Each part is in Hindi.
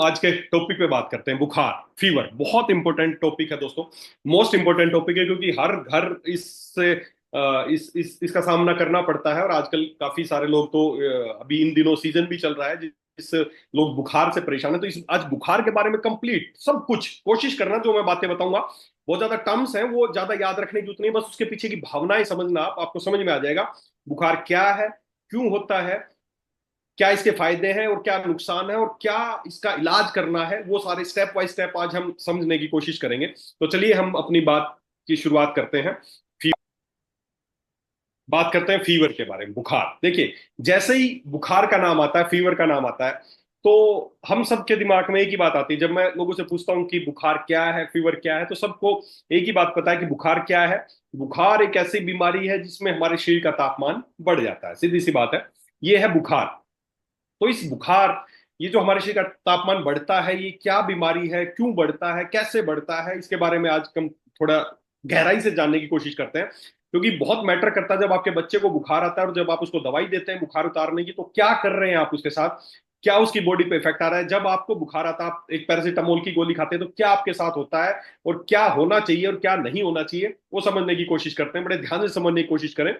आज के टॉपिक पे बात करते हैं। बुखार, फीवर बहुत इंपॉर्टेंट टॉपिक है दोस्तों। मोस्ट इंपॉर्टेंट टॉपिक है क्योंकि हर घर इससे इसका सामना करना पड़ता है। और आजकल काफी सारे लोग तो अभी इन दिनों सीजन भी चल रहा है जिस लोग बुखार से परेशान है। तो इस आज बुखार के बारे में कंप्लीट सब कुछ कोशिश करना। जो मैं बातें बताऊंगा बहुत ज्यादा टर्म्स हैं, वो ज्यादा याद रखने की उतनी, बस उसके पीछे की भावनाएं समझना। आपको समझ में आ जाएगा बुखार क्या है, क्यों होता है, क्या इसके फायदे हैं और क्या नुकसान है, और क्या इसका इलाज करना है। वो सारे स्टेप बाय स्टेप आज हम समझने की कोशिश करेंगे। तो चलिए हम अपनी बात की शुरुआत करते हैं। बात करते हैं फीवर के बारे में। बुखार, देखिए, जैसे ही बुखार का नाम आता है, फीवर का नाम आता है, तो हम सबके दिमाग में एक ही बात आती है। जब मैं लोगों से पूछता हूँ कि बुखार क्या है, फीवर क्या है, तो सबको एक ही बात पता है कि बुखार क्या है। बुखार एक ऐसी बीमारी है जिसमें हमारे शरीर का तापमान बढ़ जाता है, सीधी सी बात है। ये है बुखार। तो इस बुखार, ये जो हमारे शरीर का तापमान बढ़ता है, ये क्या बीमारी है, क्यों बढ़ता है, कैसे बढ़ता है, इसके बारे में आज हम थोड़ा गहराई से जानने की कोशिश करते हैं। क्योंकि बहुत मैटर करता है। जब आपके बच्चे को बुखार आता है और जब आप उसको दवाई देते हैं बुखार उतारने की, तो क्या कर रहे हैं आप उसके साथ, क्या उसकी बॉडी पे इफेक्ट आ रहा है। जब आपको बुखार आता है, आप एक पैरासीटामोल की गोली खाते हैं, तो क्या आपके साथ होता है और क्या होना चाहिए और क्या नहीं होना चाहिए, वो समझने की कोशिश करते हैं। बड़े ध्यान से समझने की कोशिश करें।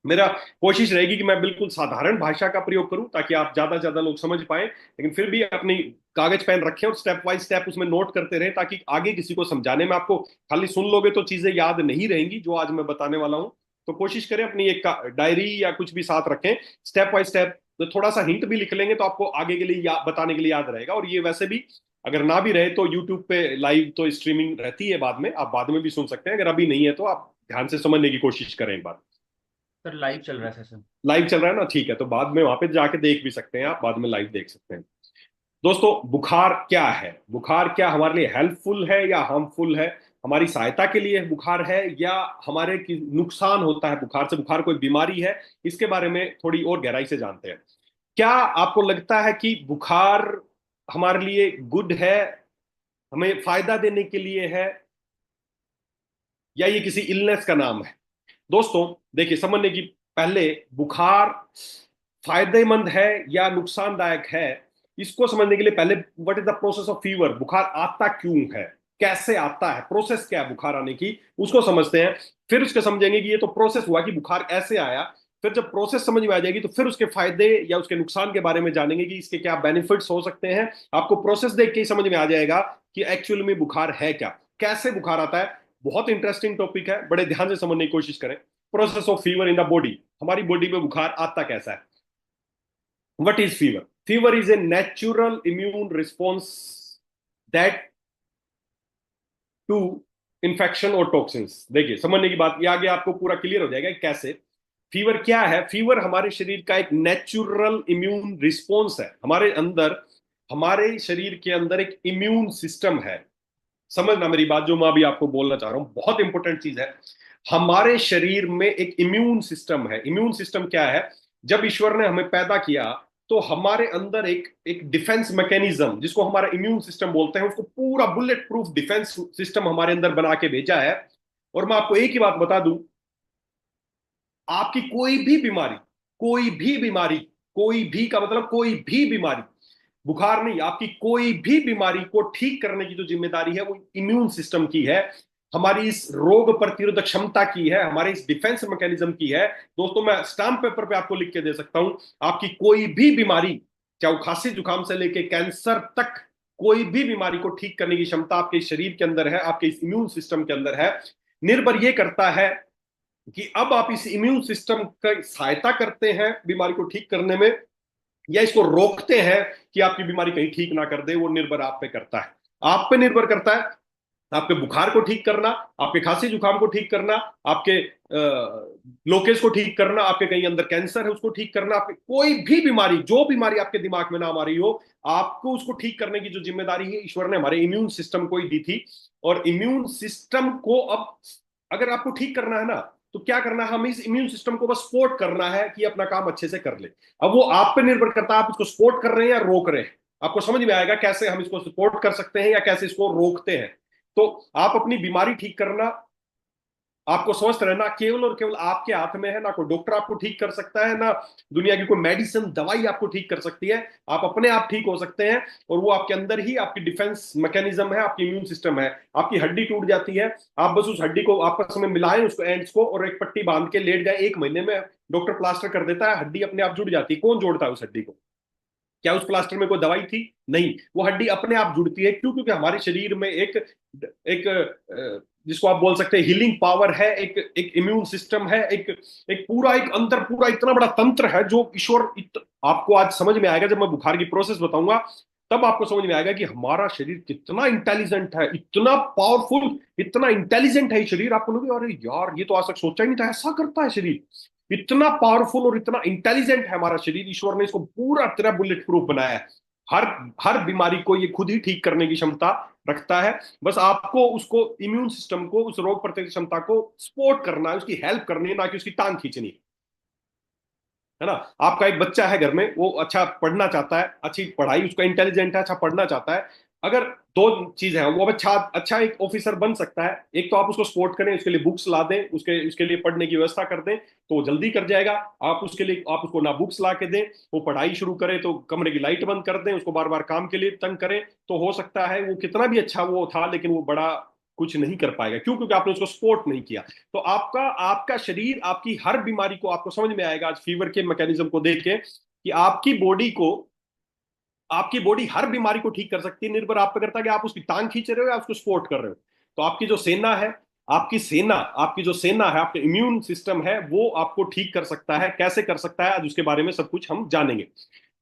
मेरा कोशिश रहेगी कि मैं बिल्कुल साधारण भाषा का प्रयोग करूं ताकि आप ज्यादा से ज्यादा लोग समझ पाए, लेकिन फिर भी अपनी कागज पेन रखें और स्टेप बाय स्टेप उसमें नोट करते रहें, ताकि आगे किसी को समझाने में आपको, खाली सुन लोगे तो चीजें याद नहीं रहेंगी जो आज मैं बताने वाला हूं। तो कोशिश करें अपनी एक डायरी या कुछ भी साथ रखें, स्टेप बाय स्टेप। तो थोड़ा सा हिंट भी लिख लेंगे तो आपको आगे के लिए बताने के लिए याद रहेगा। और ये वैसे भी अगर ना भी रहे तो यूट्यूब पे लाइव तो स्ट्रीमिंग रहती है, बाद में आप बाद में भी सुन सकते हैं। अगर अभी नहीं है तो आप ध्यान से समझने की कोशिश करें एक बार। सर लाइव चल रहा है सेशन। लाइव चल रहा है ना, ठीक है। तो बाद में वहां पे जाके देख भी सकते हैं, आप बाद में लाइव देख सकते हैं। दोस्तों, बुखार क्या है, बुखार क्या हमारे लिए हेल्पफुल है या हार्मफुल है, हमारी सहायता के लिए बुखार है या हमारे की नुकसान होता है बुखार से, बुखार कोई बीमारी है, इसके बारे में थोड़ी और गहराई से जानते हैं। क्या आपको लगता है कि बुखार हमारे लिए गुड है, हमें फायदा देने के लिए है, या ये किसी इलनेस का नाम है? दोस्तों, देखिए, समझने की पहले बुखार फायदेमंद है या नुकसानदायक है, इसको समझने के लिए पहले what is the process of fever, बुखार आता क्यों है, कैसे आता है, प्रोसेस क्या है बुखार आने की, उसको समझते हैं। फिर उसके समझेंगे कि ये तो प्रोसेस हुआ कि बुखार ऐसे आया। फिर जब प्रोसेस समझ में आ जाएगी तो फिर उसके फायदे या उसके नुकसान के बारे में जानेंगे कि इसके क्या बेनिफिट्स हो सकते हैं। आपको प्रोसेस देख के ही समझ में आ जाएगा कि एक्चुअल में बुखार है क्या, कैसे बुखार आता है। बहुत इंटरेस्टिंग टॉपिक है, बड़े ध्यान से समझने की कोशिश करें। Process of fever in the body, हमारी बॉडी में बुखार आता कैसा है। What is fever? Fever is a natural immune response that to infection और टॉक्सिन्स। देखिए, समझने की बात, ये आगे आपको पूरा क्लियर हो जाएगा कि कैसे। फीवर क्या है? फीवर हमारे शरीर का एक नेचुरल इम्यून रिस्पॉन्स है। हमारे अंदर, हमारे शरीर के अंदर एक इम्यून सिस्टम है। समझना मेरी बात, जो मैं अभी आपको बोलना चाह रहा हूं, बहुत इंपॉर्टेंट चीज है। हमारे शरीर में एक इम्यून सिस्टम है। इम्यून सिस्टम क्या है? जब ईश्वर ने हमें पैदा किया तो हमारे अंदर एक एक डिफेंस मैकेनिज्म, जिसको हमारा इम्यून सिस्टम बोलते हैं, उसको पूरा बुलेट प्रूफ डिफेंस सिस्टम हमारे अंदर बना के भेजा है। और मैं आपको एक ही बात बता दूं, आपकी कोई भी बीमारी, कोई भी बीमारी, कोई भी का मतलब कोई भी बीमारी, बुखार नहीं, आपकी कोई भी बीमारी को ठीक करने की जो जिम्मेदारी है वो इम्यून सिस्टम की है। हमारी इस रोग प्रतिरोधक क्षमता की है, हमारे इस डिफेंस मैकेनिज्म की है। दोस्तों, मैं स्टाम्प पेपर पे आपको लिख के दे सकता हूं, आपकी कोई भी बीमारी, चाहे वो खांसी जुकाम से लेके कैंसर तक, कोई भी बीमारी को ठीक करने की क्षमता आपके शरीर के अंदर है, आपके इस इम्यून सिस्टम के अंदर है। निर्भर यह करता है कि अब आप इस इम्यून सिस्टम का सहायता करते हैं बीमारी को ठीक करने में, या इसको रोकते हैं कि आपकी बीमारी कहीं ठीक ना कर दे। वो निर्भर आप पे करता है, आप पे निर्भर करता है। आपके बुखार को ठीक करना, आपके खांसी जुकाम को ठीक करना, आपके लोकेज को ठीक करना, आपके कहीं अंदर कैंसर है उसको ठीक करना, आपके कोई भी बीमारी, जो बीमारी आपके दिमाग में नाम आ रही हो, आपको उसको ठीक करने की जो जिम्मेदारी है ईश्वर ने हमारे इम्यून सिस्टम को ही दी थी। और इम्यून सिस्टम को अब अगर आपको ठीक करना है ना, तो क्या करना है, हमें इस इम्यून सिस्टम को बस सपोर्ट करना है कि अपना काम अच्छे से कर ले। अब वो आप पे निर्भर करता है, आप इसको सपोर्ट कर रहे हैं या रोक रहे हैं। आपको समझ में आएगा कैसे हम इसको सपोर्ट कर सकते हैं या कैसे इसको रोकते हैं। तो आप अपनी बीमारी ठीक करना, आपको स्वस्थ रहना केवल और केवल आपके हाथ में है। ना कोई डॉक्टर आपको ठीक कर सकता है, ना दुनिया की कोई मेडिसिन दवाई आपको ठीक कर सकती है। आप अपने आप ठीक हो सकते हैं, और वो आपके अंदर ही आपकी डिफेंस मैकेनिज्म है, आपकी इम्यून सिस्टम है। आपकी हड्डी टूट जाती है, आप बस उस हड्डी को आपस में मिलाएं, उसको एंड्स को, और एक पट्टी बांध के लेट जाए, 1 महीने में डॉक्टर प्लास्टर कर देता है, हड्डी अपने आप जुड़ जाती है। कौन जोड़ता है उस हड्डी को? क्या उस प्लास्टर में कोई दवाई थी? नहीं, वो हड्डी अपने आप जुड़ती है। क्यों? क्योंकि हमारे शरीर में एक एक जिसको आप बोल सकते हैं हीलिंग पावर है, एक एक इम्यून सिस्टम है, एक पूरा एक अंदर पूरा इतना बड़ा तंत्र है जो ईश्वर आपको आज समझ में आएगा जब मैं बुखार की प्रोसेस बताऊंगा। तब आपको समझ में आएगा कि हमारा शरीर कितना इंटेलिजेंट है, इतना पावरफुल, इतना इंटेलिजेंट है ये शरीर। आपको लगे अरे यार ये तो आज तक सोचा ही नहीं था ऐसा करता है शरीर। इतना पावरफुल और इतना इंटेलिजेंट है हमारा शरीर। ईश्वर ने इसको पूरा तरह बुलेट प्रूफ बनाया है। हर हर बीमारी को ये खुद ही ठीक करने की क्षमता रखता है। बस आपको उसको इम्यून सिस्टम को, उस रोग प्रतिरोधक क्षमता को सपोर्ट करना है, उसकी हेल्प करनी है, ना कि उसकी टांग खींचनी है ना। आपका एक बच्चा है घर में, वो अच्छा पढ़ना चाहता है, अच्छी पढ़ाई, उसका इंटेलिजेंट है, अच्छा पढ़ना चाहता है। अगर दो चीज है, वो अच्छा अच्छा एक ऑफिसर बन सकता है। एक तो आप उसको सपोर्ट करें, उसके लिए बुक्स ला दें, उसके उसके लिए पढ़ने की व्यवस्था कर दें, तो वो जल्दी कर जाएगा। आप उसके लिए आप उसको ना बुक्स ला के दें, वो पढ़ाई शुरू करे तो कमरे की लाइट बंद कर दें, उसको बार बार काम के लिए तंग करें, तो हो सकता है वो कितना भी अच्छा वो था लेकिन वो बड़ा कुछ नहीं कर पाएगा। क्यों? क्योंकि आपने उसको सपोर्ट नहीं किया। तो आपका आपका शरीर आपकी हर बीमारी को, आपको समझ में आएगा आज फीवर के मैकेनिज्म को देख के, कि आपकी बॉडी हर बीमारी को ठीक कर सकती है। निर्भर आप पे करता है कि आप उसकी टांग खींच रहे हो या उसको सपोर्ट कर रहे हो। तो आपकी जो सेना है, आपकी जो सेना है, आपका इम्यून सिस्टम है, वो आपको ठीक कर सकता है। कैसे कर सकता है आज उसके बारे में सब कुछ हम जानेंगे।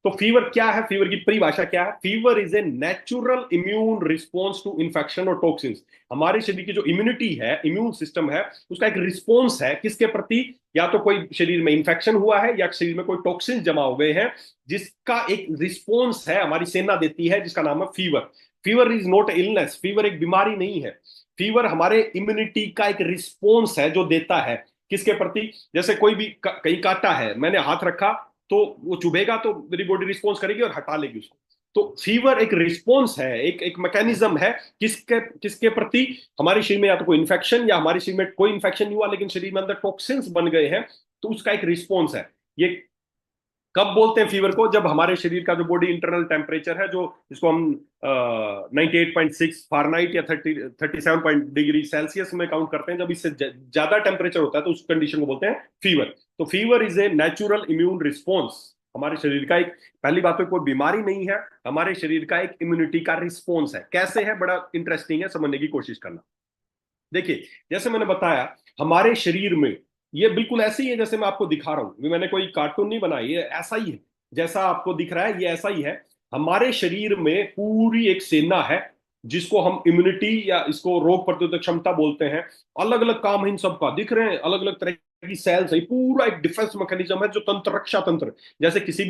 तो फीवर क्या है? फीवर की परिभाषा क्या है? Fever is a natural immune response to infection और टॉक्सिन्स। हमारे शरीर की जो इम्यूनिटी है, इम्यून सिस्टम है, उसका एक रिस्पॉन्स है किसके प्रति? या तो कोई शरीर में इंफेक्शन हुआ है, या शरीर में कोई टॉक्सिन जमा हुए हैं, जिसका एक रिस्पॉन्स है, हमारी सेना देती है, जिसका नाम है fever. Fever is not illness, fever एक बीमारी नहीं है। फीवर हमारे इम्यूनिटी का एक रिस्पॉन्स है जो देता है किसके प्रति? जैसे कोई भी कहीं काटा है, मैंने हाथ रखा, तो वो चुभेगा तो मेरी बॉडी रिस्पॉन्स करेगी और हटा लेगी उसको। तो फीवर एक रिस्पॉन्स है, एक एक मैकेनिज्म है किसके किसके प्रति? हमारे शरीर में या तो कोई इन्फेक्शन, या हमारे शरीर में कोई इन्फेक्शन नहीं हुआ लेकिन शरीर में अंदर टॉक्सिन्स बन गए हैं, तो उसका एक रिस्पॉन्स है। ये कब बोलते हैं फीवर को? जब हमारे शरीर का जो बॉडी इंटरनल टेम्परेचर है, जो जिसको हम 98.6 फारेनहाइट या 37 डिग्री सेल्सियस में काउंट करते हैं, जब इससे ज्यादा टेम्परेचर होता है तो उस कंडीशन को बोलते हैं फीवर। तो fever is a natural immune response. हमारे शरीर का एक, पहली बात तो कोई बीमारी नहीं है, हमारे शरीर का एक इम्यूनिटी का रिस्पॉन्स है। कैसे है? बड़ा इंटरेस्टिंग है, समझने की कोशिश करना। देखिए, जैसे मैंने बताया, हमारे शरीर में ये बिल्कुल ऐसे ही है जैसे मैं आपको दिखा रहा हूं। मैंने कोई कार्टून नहीं बनाई, ये ऐसा ही है जैसा आपको दिख रहा है, ये ऐसा ही है। हमारे शरीर में पूरी एक सेना है जिसको हम इम्यूनिटी या इसको रोग प्रतिरोधक क्षमता बोलते हैं। अलग अलग काम है इन सब का, दिख रहे हैं, अलग अलग तरह की सेल्स है। पूरा एक डिफेंस मैकेनिज्म है, जो तंत्र, रक्षा तंत्र। जैसे किसी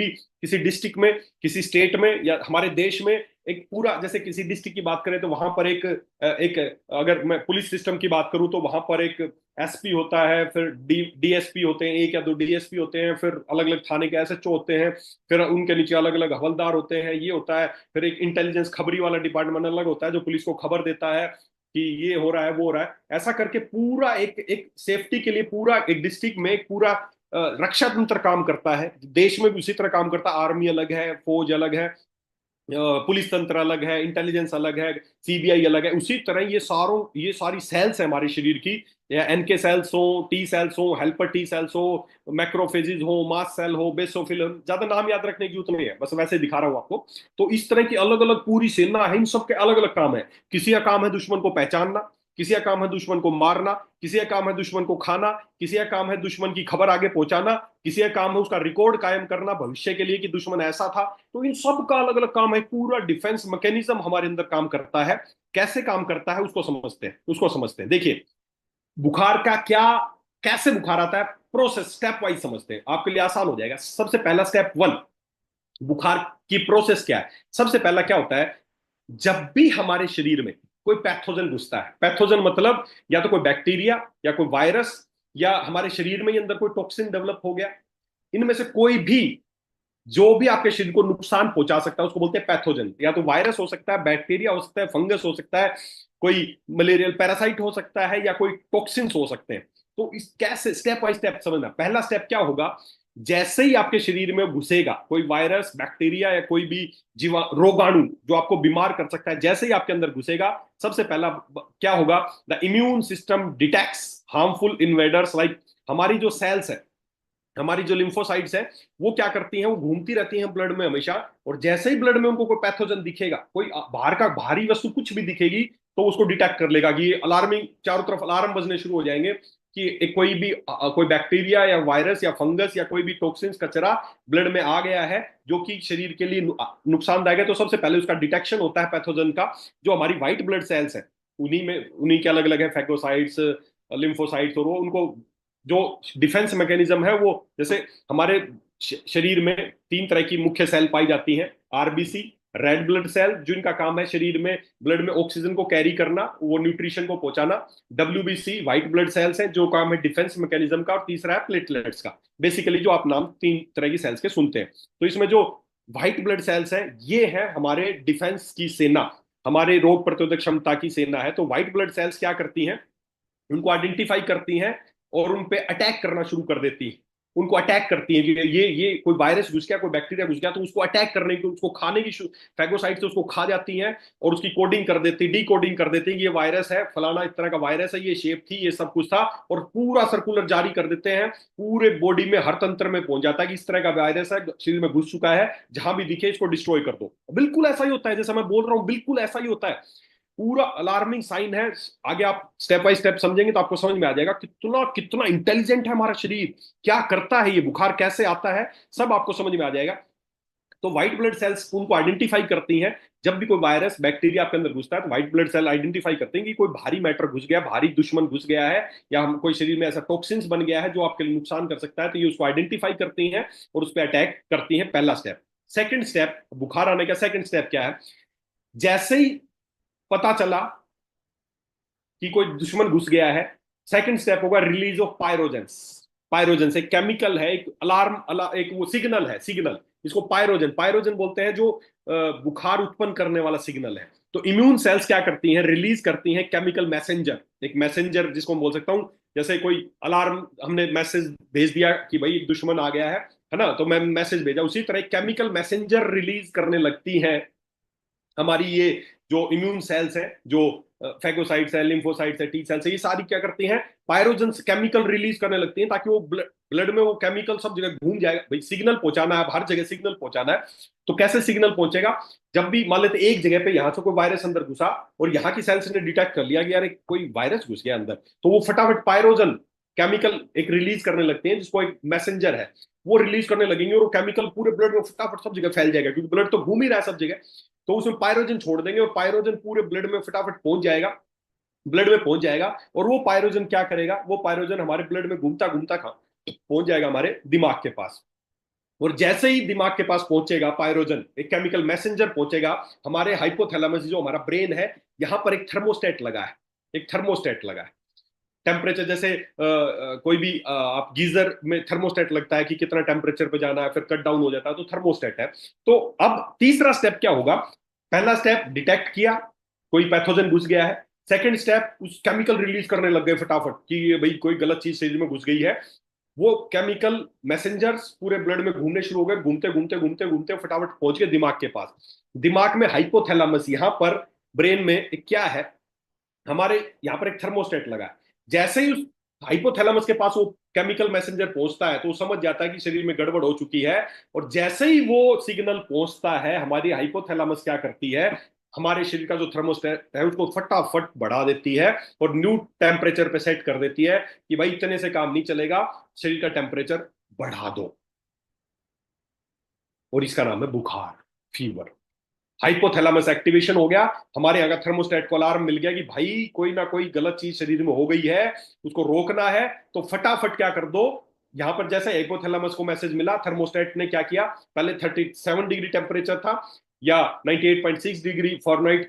डिस्ट्रिक्ट में, किसी स्टेट में, या हमारे देश में एक पूरा, जैसे किसी डिस्ट्रिक्ट की बात करें तो वहां पर एक अगर मैं पुलिस सिस्टम की बात करूं तो वहां पर एक एसपी होता है, फिर डीएसपी होते हैं, एक या दो डीएसपी होते हैं, फिर अलग अलग थाने के एसएचओ होते हैं, फिर उनके नीचे अलग अलग हवलदार होते हैं, ये होता है। फिर एक इंटेलिजेंस खबरी वाला डिपार्टमेंट अलग होता है जो पुलिस को खबर देता है कि ये हो रहा है, वो हो रहा है। ऐसा करके पूरा एक एक सेफ्टी के लिए पूरा एक डिस्ट्रिक्ट में एक पूरा रक्षा तंत्र काम करता है। देश में भी उसी तरह काम करता है। आर्मी अलग है, फौज अलग है, पुलिस तंत्र अलग है, इंटेलिजेंस अलग है, सीबीआई अलग है। उसी तरह ये सारी सेल्स है हमारे शरीर की, या एनके सेल्स हो, टी सेल्स हो, हेल्पर टी सेल्स हो, मैक्रोफेजेज हो, मास्ट सेल हो, बेसोफिल हो, ज्यादा नाम याद रखने की जरूरत नहीं है, बस वैसे दिखा रहा हूं आपको। तो इस तरह की अलग अलग पूरी सेना है, इन सबके अलग अलग काम है। किसी का काम है दुश्मन को पहचानना, किसी का काम है दुश्मन को मारना, किसी का काम है दुश्मन को खाना, किसी का काम है दुश्मन की खबर आगे पहुंचाना, किसी का काम है उसका रिकॉर्ड कायम करना भविष्य के लिए कि दुश्मन ऐसा था। तो इन सब का अलग अलग काम है। पूरा डिफेंस मैकेनिज्म हमारे अंदर काम करता है। कैसे काम करता है उसको समझते हैं। देखिए, बुखार का क्या, कैसे बुखार आता है, प्रोसेस स्टेप वाइज समझते हैं, आपके लिए आसान हो जाएगा। सबसे पहला स्टेप वन, बुखार की प्रोसेस क्या है। सबसे पहला क्या होता है, जब भी हमारे शरीर में कोई पैथोजन घुसता है, पैथोजन मतलब या तो कोई बैक्टीरिया या कोई वायरस, या हमारे शरीर में अंदर कोई टॉक्सिन डेवलप हो गया, इनमें से कोई भी जो भी आपके शरीर को नुकसान पहुंचा सकता है उसको बोलते हैं पैथोजन। या तो वायरस हो सकता है, बैक्टीरिया हो सकता है, फंगस हो सकता है, कोई मलेरियल पैरासाइट हो सकता है, या कोई टॉक्सिन्स हो सकते हैं। तो इस कैसे स्टेप बाय स्टेप समझना। पहला स्टेप क्या होगा, जैसे ही आपके शरीर में घुसेगा कोई वायरस, बैक्टीरिया या कोई भी जीवा रोगाणु जो आपको बीमार कर सकता है, जैसे ही आपके अंदर घुसेगा, सबसे पहला क्या होगा, the immune system detects harmful invaders like, हमारी जो सेल्स है, हमारी जो लिम्फोसाइट्स है, वो क्या करती हैं, वो घूमती रहती हैं ब्लड में हमेशा, और जैसे ही ब्लड में उनको कोई पैथोजन दिखेगा, कोई बाहर का भारी वस्तु कुछ भी दिखेगी, तो उसको डिटेक्ट कर लेगा कि ये अलार्मिंग, चारों तरफ अलार्म बजने शुरू हो जाएंगे कि एक कोई भी कोई बैक्टीरिया या वायरस या फंगस या कोई भी टॉक्सिन्स कचरा ब्लड में आ गया है जो कि शरीर के लिए नुकसानदायक है। तो सबसे पहले उसका डिटेक्शन होता है पैथोजन का। जो हमारी व्हाइट ब्लड सेल्स है, उन्हीं के अलग अलग है, फैगोसाइट्स, लिम्फोसाइट्स, और वो उनको जो डिफेंस मैकेनिज्म है, वो जैसे हमारे शरीर में तीन तरह की मुख्य सेल पाई जाती हैं। आरबीसी, रेड ब्लड सेल, जिनका काम है शरीर में ब्लड में ऑक्सीजन को कैरी करना, वो न्यूट्रिशन को पहुंचाना। डब्ल्यूबीसी, व्हाइट ब्लड सेल्स हैं, जो काम है डिफेंस मैकेनिज्म का। और तीसरा है प्लेटलेट्स का। बेसिकली जो आप नाम तीन तरह की सेल्स के सुनते हैं, तो इसमें जो व्हाइट ब्लड सेल्स हैं, ये है हमारे डिफेंस की सेना, हमारे रोग प्रतिरोधक क्षमता की सेना है। तो व्हाइट ब्लड सेल्स क्या करती हैं, उनको आइडेंटिफाई करती हैं और उन पे अटैक करना शुरू कर देती हैं। उनको अटैक करती हैं कि ये कोई वायरस घुस गया, कोई बैक्टीरिया घुस गया, तो उसको अटैक करने की, उसको खाने की, फैगोसाइट से उसको खा जाती हैं और उसकी कोडिंग कर देती, डी कोडिंग कर देती है कि ये वायरस है, फलाना इस तरह का वायरस है, ये शेप थी, ये सब कुछ था, और पूरा सर्कुलर जारी कर देते हैं, पूरे बॉडी में हर तंत्र में पहुंच जाता है कि इस तरह का वायरस है, शरीर में घुस चुका है, जहां भी दिखे इसको डिस्ट्रॉय कर दो। बिल्कुल ऐसा ही होता है, जैसा मैं बोल रहा हूं, बिल्कुल ऐसा ही होता है। पूरा अलार्मिंग साइन है। आगे आप स्टेप बाय स्टेप समझेंगे तो आपको समझ में आ जाएगा कितना कितना इंटेलिजेंट है हमारा शरीर, क्या करता है, ये बुखार कैसे आता है, सब आपको समझ में आ जाएगा। तो व्हाइट ब्लड सेल्स उनको आइडेंटिफाई करती हैं। जब भी कोई वायरस, बैक्टीरिया आपके अंदर घुसता है, तो व्हाइट ब्लड सेल आइडेंटिफाई करते हैं कि कोई भारी मैटर घुस गया, भारी दुश्मन घुस गया है, या हम कोई शरीर में ऐसा टॉक्सिन्स बन गया है जो आपके लिए नुकसान कर सकता है, तो ये उसको आइडेंटिफाई करती हैं और उस पर अटैक करती हैं। पहला स्टेप। सेकंड स्टेप, बुखार आने का सेकंड स्टेप क्या है, जैसे ही पता चला कि कोई दुश्मन घुस गया है, सेकंड स्टेप होगा रिलीज ऑफ पायरोजेंस। पायरोजेंस एक केमिकल है, एक एक वो सिग्नल है, सिग्नल, इसको पायरोजन पायरोजन बोलते हैं, जो बुखार उत्पन्न करने वाला सिग्नल है। तो इम्यून सेल्स क्या करती हैं, रिलीज करती हैं केमिकल मैसेंजर, एक मैसेंजर जिसको मैं बोल सकता हूं, जैसे कोई अलार्म, हमने मैसेज भेज दिया कि भाई दुश्मन आ गया है ना, तो मैं मैसेज भेजा, उसी तरह केमिकल मैसेंजर रिलीज करने लगती हैं हमारी ये जो इम्यून सेल्स हैं, जो फैगोसाइट्स है, लिम्फोसाइट्स है, टी सेल्स है, ये सारी क्या करती हैं, पायरोजन केमिकल रिलीज करने लगती हैं, ताकि वो ब्लड में वो केमिकल सब जगह घूम जाएगा। भाई सिग्नल पहुंचाना है, हर जगह सिग्नल पहुंचाना है। तो कैसे सिग्नल पहुंचेगा, जब भी मान लेते एक जगह पे यहां से कोई वायरस अंदर घुसा और यहाँ की सेल्स ने डिटेक्ट कर लिया कि यार कोई वायरस घुस गया अंदर, तो वो फटाफट पायरोजन केमिकल एक रिलीज करने लगते हैं, जिसको एक मैसेंजर है, वो रिलीज करने लगेंगे, और वो केमिकल पूरे ब्लड में फटाफट सब जगह फैल जाएगा, क्योंकि ब्लड तो घूम ही रहा है सब जगह। तो उसमें पायरोजन छोड़ देंगे और पायरोजन पूरे ब्लड में फटाफट पहुंच जाएगा, ब्लड में पहुंच जाएगा। और वो पायरोजन क्या करेगा, वो पायरोजन हमारे ब्लड में घूमता घूमता पहुंच जाएगा हमारे दिमाग के पास। और जैसे ही दिमाग के पास पहुंचेगा पायरोजन, एक केमिकल मैसेंजर पहुंचेगा, हमारे हाइपोथैलेमस, जो हमारा ब्रेन है, यहां पर एक थर्मोस्टेट लगा है, एक थर्मोस्टेट लगा है। टेम्परेचर जैसे कोई भी आप गीजर में थर्मोस्टेट लगता है कि कितना टेम्परेचर पे जाना है, फिर कट डाउन हो जाता है, तो थर्मोस्टेट है। तो अब तीसरा स्टेप क्या होगा, पहला स्टेप डिटेक्ट किया कोई पैथोजन घुस गया है, सेकंड स्टेप उस केमिकल रिलीज करने लग गए फटाफट कि ये भाई कोई गलत चीज शरीर में घुस गई है। वो केमिकल मैसेंजर्स पूरे ब्लड में घूमने शुरू हो गए, घूमते घूमते घूमते घूमते फटाफट पहुंच गए दिमाग के पास। दिमाग में हाइपोथैलेमस, यहां पर ब्रेन में एक क्या है, हमारे यहाँ पर एक थर्मोस्टेट लगा है। जैसे ही उस हाइपोथैलेमस के पास वो केमिकल मैसेंजर पहुंचता है, तो वो समझ जाता है कि शरीर में गड़बड़ हो चुकी है। और जैसे ही वो सिग्नल पहुंचता है, हमारी हाइपोथैलेमस क्या करती है, हमारे शरीर का जो थर्मोस्टेट है उसको फटाफट बढ़ा देती है और न्यू टेम्परेचर पे सेट कर देती है कि भाई इतने से काम नहीं चलेगा, शरीर का टेम्परेचर बढ़ा दो। और इसका नाम है बुखार, फीवर। हाइपोथैलेमस एक्टिवेशन हो गया, हमारे यहाँ का थर्मोस्टेट को अलार्म मिल गया कि भाई कोई ना कोई गलत चीज शरीर में हो गई है, उसको रोकना है। तो फटाफट क्या कर दो, यहां पर जैसे हाइपोथैलेमस को मैसेज मिला, थर्मोस्टेट ने क्या किया, पहले 37 डिग्री टेम्परेचर था या 98.6 डिग्री फारेनहाइट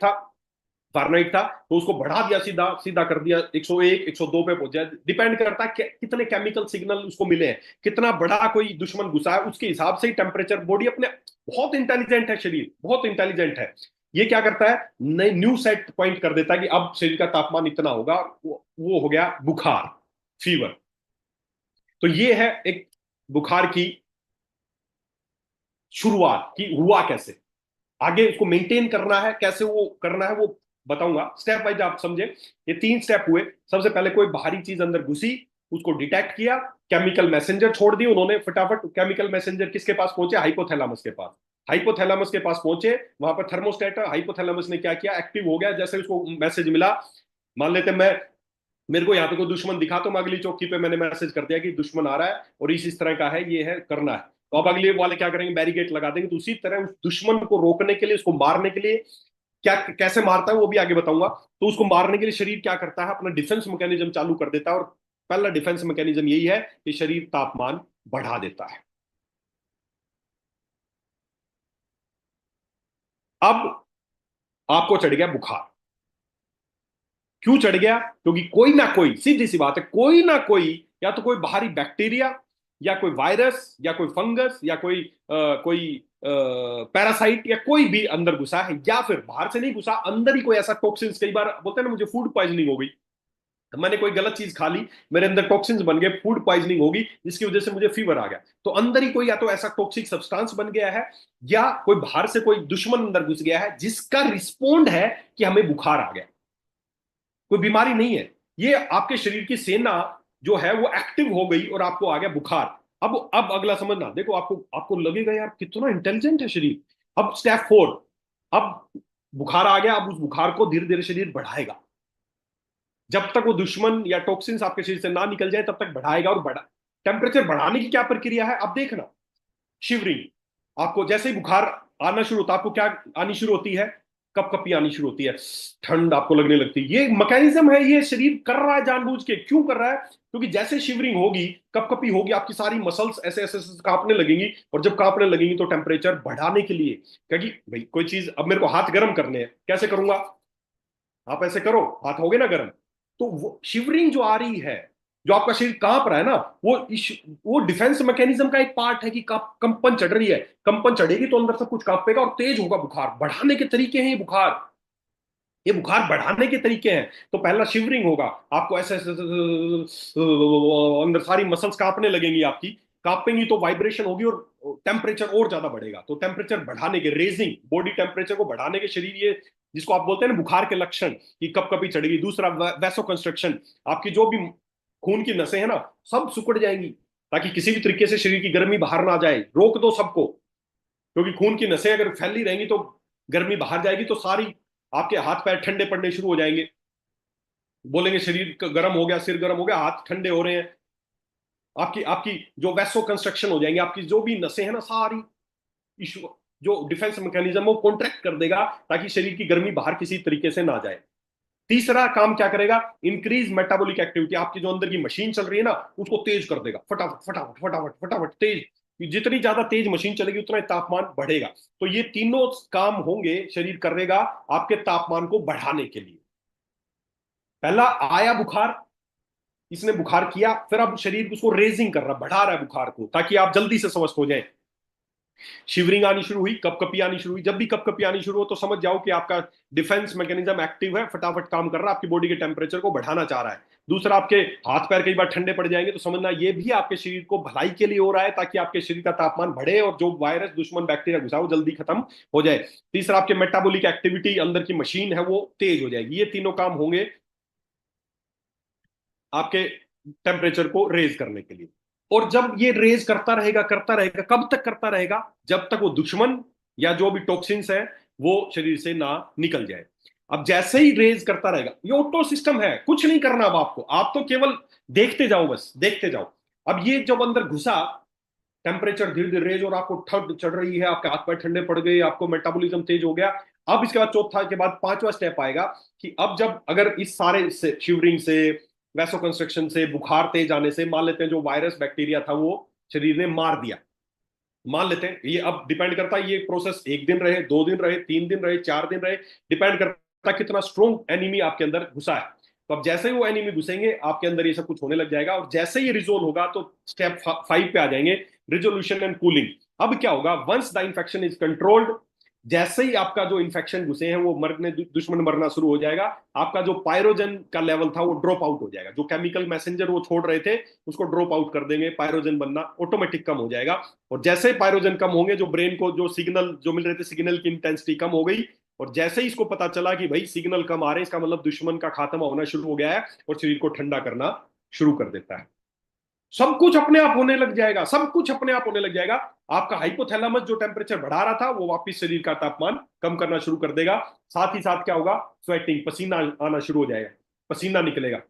था, तो उसको बढ़ा दिया, सीधा सीधा कर दिया 101 102 पे पहुंचा। डिपेंड करता है कितने केमिकल सिग्नल उसको मिले हैं, कितना बड़ा कोई दुश्मन घुसा है, उसके हिसाब से ही टेम्परेचर, बॉडी अपने, बहुत इंटेलिजेंट है शरीर, बहुत इंटेलिजेंट है। ये क्या करता है, नई न्यू सेट पॉइंट कर देता है कि अब शरीर का तापमान इतना होगा, वो हो गया बुखार। फीवर। तो ये है एक बुखार की शुरुआत कि हुआ कैसे, आगे उसको मेंटेन करना है, कैसे वो करना है वो बताऊंगा स्टेप वाइज, आप समझे। ये 3 स्टेप हुए। सबसे पहले कोई बाहरी चीज अंदर घुसी, उसको डिटेक्ट किया, केमिकल मैसेंजर छोड़ दिए उन्होंने, फटाफट केमिकल मैसेंजर किसके पास पहुंचे, हाइपोथैलेमस के पास। हाइपोथैलेमस के पास पहुंचे, वहां पर थर्मोस्टेट है, हाइपोथैलेमस ने क्या किया, एक्टिव हो गया। जैसे उसको मैसेज मिला, मान लेते मैं, मेरे को यहाँ पे कोई दुश्मन दिखा तो मैं अगली चौकी पे मैंने मैसेज कर दिया कि दुश्मन आ रहा है और इस तरह का है, ये है करना है। तो अब अगले वाले क्या करेंगे, बैरिकेड लगा देंगे। तो उसी तरह उस दुश्मन को रोकने के लिए, उसको मारने के लिए, क्या कैसे मारता है वो भी आगे बताऊंगा। तो उसको मारने के लिए शरीर क्या करता है, अपना डिफेंस मैकेनिज्म चालू कर देता है। और पहला डिफेंस मैकेनिज्म यही है कि शरीर तापमान बढ़ा देता है। अब आपको चढ़ गया बुखार। क्यों चढ़ गया, क्योंकि कोई ना कोई, सीधी सी बात है, कोई ना कोई, या तो कोई बाहरी बैक्टीरिया, या कोई वायरस, या कोई फंगस, या कोई पैरासाइट, या कोई भी अंदर घुसा है, या फिर बाहर से नहीं घुसा, अंदर ही कोई ऐसा टॉक्सिन्स, कई बार बोलते हैं ना मुझे फूड पॉइजनिंग हो गई, तो मैंने कोई गलत चीज खा ली, मेरे अंदर टॉक्सिन्स बन गए, फूड पॉइजनिंग होगी, जिसकी वजह से मुझे फीवर आ गया। तो अंदर ही कोई या तो ऐसा टॉक्सिक सब्सटेंस बन गया है, या कोई बाहर से कोई दुश्मन अंदर घुस गया है जिसका रिस्पोंड है कि हमें बुखार आ गया। कोई बीमारी नहीं है, ये आपके शरीर की सेना जो है वो एक्टिव हो गई और आपको आ गया बुखार। अब अगला समझना, देखो आपको आपको लगेगा यार कितना इंटेलिजेंट है शरीर। अब स्टेप 4, अब बुखार आ गया, अब उस बुखार को धीरे धीरे शरीर बढ़ाएगा। जब तक वो दुश्मन या टॉक्सिन्स आपके शरीर से ना निकल जाए तब तक बढ़ाएगा। और बढ़ा, टेम्परेचर बढ़ाने की क्या प्रक्रिया है, अब देखना। शिवरिंग, आपको जैसे ही बुखार आना शुरू होता है, आपको क्या आनी शुरू होती है, कपकपी आनी शुरू होती है, ठंड आपको लगने लगती है। ये मैकेनिज्म है, ये शरीर कर रहा है जानबूझ के। क्यों कर रहा है, क्योंकि जैसे शिवरिंग होगी, कपकपी होगी, आपकी सारी मसल्स ऐसे ऐसे ऐसे कांपने लगेंगी। और जब कांपने लगेंगी तो टेम्परेचर बढ़ाने के लिए, क्योंकि भाई कोई चीज, अब मेरे को हाथ गर्म करने हैं, कैसे करूंगा, आप ऐसे करो, हाथ हो गए ना गर्म। तो वो शिवरिंग जो आ रही है, जो आपका शरीर कांप रहा है ना, वो डिफेंस मैकेनिज्म का एक पार्ट है कि कंपन चढ़ रही है। कंपन चढ़ेगी तो अंदर सब कुछ कांपेगा और तेज होगा बुखार। बढ़ाने के तरीके हैं ये बुखार, ये बुखार बढ़ाने के तरीके हैं। तो पहला शिवरिंग होगा, आपको ऐसे ऐसे अंदर सारी मसल्स कांपने लगेंगी आपकी। कांपेंगी तो वाइब्रेशन होगी और टेम्परेचर और ज्यादा बढ़ेगा। तो टेम्परेचर बढ़ाने के, रेजिंग बॉडी टेम्परेचर को बढ़ाने के शरीर, ये जिसको आप बोलते हैं ना बुखार के लक्षण, कि कब कभी चढ़ेगी। दूसरा वैसो कंस्ट्रक्शन, आपकी जो भी खून की नसें हैं ना, सब सिकुड़ जाएंगी, ताकि किसी भी तरीके से शरीर की गर्मी बाहर ना जाए। रोक दो सबको, क्योंकि खून की नसें अगर फैली रहेंगी तो गर्मी बाहर जाएगी, तो सारी आपके हाथ पैर ठंडे पड़ने शुरू हो जाएंगे। बोलेंगे शरीर गर्म हो गया, सिर गर्म हो गया, हाथ ठंडे हो रहे हैं। आपकी आपकी जो वैसो कंस्ट्रक्शन हो जाएंगे, आपकी जो भी नसें हैं ना सारी, इशू, जो डिफेंस मैकेनिज्म वो कॉन्ट्रैक्ट कर देगा, ताकि शरीर की गर्मी बाहर किसी तरीके से ना जाए। तीसरा काम क्या करेगा, इंक्रीज मेटाबॉलिक एक्टिविटी, आपकी जो अंदर की मशीन चल रही है ना, उसको तेज कर देगा, फटाफट फटाफट फटाफट फटाफट तेज। जितनी ज्यादा तेज मशीन चलेगी उतना ही तापमान बढ़ेगा। तो ये तीनों काम होंगे, शरीर करेगा आपके तापमान को बढ़ाने के लिए। पहला आया बुखार, इसने बुखार किया, फिर अब शरीर उसको रेजिंग कर रहा, बढ़ा रहा है बुखार को, ताकि आप जल्दी से स्वस्थ हो जाए। शिवरिंग आनी शुरू हुई, कपकपी आनी शुरू हुई। जब भी कपकपी आनी शुरू हो तो समझ जाओ कि आपका डिफेंस मैकेनिज्म एक्टिव है, फटाफट काम कर रहा है, आपकी बॉडी के टेम्परेचर को बढ़ाना चाह रहा है। दूसरा, आपके हाथ पैर कई बार ठंडे पड़ जाएंगे, तो समझना ये भी आपके शरीर को भलाई के लिए हो रहा है, ताकि आपके शरीर का तापमान बढ़े और जो वायरस, दुश्मन, बैक्टीरिया घुसा हो जल्दी खत्म हो जाए। तीसरा, आपके मेटाबॉलिक एक्टिविटी, अंदर की मशीन है वो तेज हो जाएगी। ये तीनों काम होंगे आपके टेम्परेचर को रेज करने के लिए। और जब ये रेज करता रहेगा, कब तक करता रहेगा, जब तक वो दुश्मन या जो भी टॉक्सिन्स है वो शरीर से ना निकल जाए। अब जैसे ही रेज करता रहेगा, ये ऑटो सिस्टम है, कुछ नहीं करना। अब आपको, आप तो केवल देखते जाओ, बस देखते जाओ। अब ये जब अंदर घुसा, टेम्परेचर धीरे धीरे रेज, और आपको ठंड चढ़ रही है, आपके हाथ पैर ठंडे पड़ गए, आपको मेटाबॉलिज्म तेज हो गया। अब इसके बाद चौथा के बाद पांचवा स्टेप आएगा, कि अब जब अगर इस सारे से, शिवरिंग से, वैसो कंस्ट्रक्शन से, बुखार तेज आने से, मान लेते हैं जो वायरस बैक्टीरिया था वो शरीर ने मार दिया, मान लेते हैं। ये अब डिपेंड करता है, ये प्रोसेस 1 दिन रहे, 2 दिन रहे, 3 दिन रहे, 4 दिन रहे, डिपेंड करता है कितना स्ट्रॉन्ग एनिमी आपके अंदर घुसा है। तो अब जैसे ही वो एनिमी घुसेंगे आपके अंदर, ये सब कुछ होने लग जाएगा। और जैसे ही रिजोल्व होगा तो स्टेप 5 पे आ जाएंगे, रिजोल्यूशन एंड कूलिंग। अब क्या होगा, once the infection is controlled, जैसे ही आपका जो इन्फेक्शन घुसे हैं वो मरने, दुश्मन मरना शुरू हो जाएगा। आपका जो पायरोजन का लेवल था वो ड्रॉप आउट हो जाएगा, जो केमिकल मैसेंजर वो छोड़ रहे थे उसको ड्रॉप आउट कर देंगे, पायरोजन बनना ऑटोमेटिक कम हो जाएगा। और जैसे ही पायरोजन कम होंगे, जो ब्रेन को जो सिग्नल जो मिल रहे थे, सिग्नल की इंटेंसिटी कम हो गई, और जैसे ही इसको पता चला कि भाई सिग्नल कम आ रहे हैं, इसका मतलब दुश्मन का खात्मा होना शुरू हो गया है, और शरीर को ठंडा करना शुरू कर देता है। सब कुछ अपने आप होने लग जाएगा, सब कुछ अपने आप होने लग जाएगा। आपका हाइपोथैलेमस जो टेम्परेचर बढ़ा रहा था वो वापस शरीर का तापमान कम करना शुरू कर देगा। साथ ही साथ क्या होगा, स्वेटिंग, पसीना आना शुरू हो जाएगा, पसीना निकलेगा।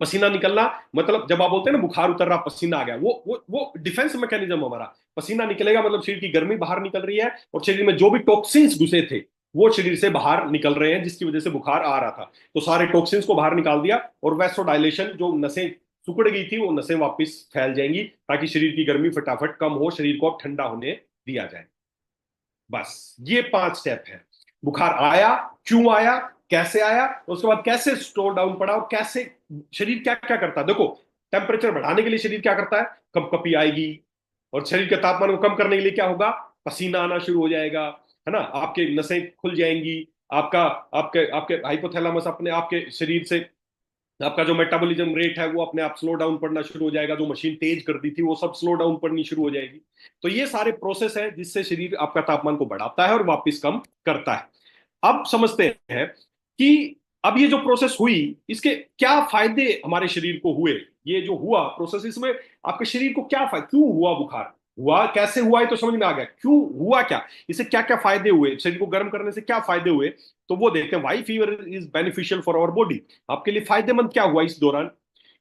पसीना निकलना मतलब जब आप बोलते हैं ना बुखार उतर रहा, पसीना आ गया, वो डिफेंस मैकेनिज्म हमारा। पसीना निकलेगा मतलब शरीर की गर्मी बाहर निकल रही है, और शरीर में जो भी टॉक्सिन्स घुसे थे वो शरीर से बाहर निकल रहे हैं, जिसकी वजह से बुखार आ रहा था। तो सारे टॉक्सिन्स को बाहर निकाल दिया, और वैसोडाइलेशन, जो नसें सिकुड़ गई थी वो नसें वापस फैल जाएंगी, ताकि शरीर की गर्मी फटाफट कम हो, शरीर को अब ठंडा होने दिया जाए। बस ये 5 स्टेप है। बुखार आया, क्यों आया, कैसे आया, उसके बाद कैसे स्टोर डाउन पड़ा, और कैसे शरीर क्या क्या करता है। देखो, टेम्परेचर बढ़ाने के लिए शरीर क्या करता है, कपकपी आएगी, और शरीर के तापमान को कम करने के लिए क्या होगा, पसीना आना शुरू हो जाएगा, है ना, आपके नसें खुल जाएंगी, आपका आपके आपके हाइपोथैलेमस अपने आपके शरीर से, आपका जो मेटाबॉलिज्म रेट है वो अपने आप स्लो डाउन पड़ना शुरू हो जाएगा, जो मशीन तेज कर दी थी वो सब स्लो डाउन पड़नी शुरू हो जाएगी। तो ये सारे प्रोसेस है जिससे शरीर आपका तापमान को बढ़ाता है और वापस कम करता है। अब समझते हैं कि अब ये जो प्रोसेस हुई, इसके क्या फायदे हमारे शरीर को हुए। ये जो हुआ प्रोसेस, इसमें आपके शरीर को क्या फायदा, क्यों हुआ बुखार, हुआ कैसे हुआ, ये तो समझ में आ गया, क्यों हुआ क्या, इससे क्या क्या फायदे हुए, शरीर को गर्म करने से क्या फायदे हुए। तो वो देखते हैं, why fever is beneficial for our body, आपके लिए फायदेमंद क्या हुआ इस दौरान।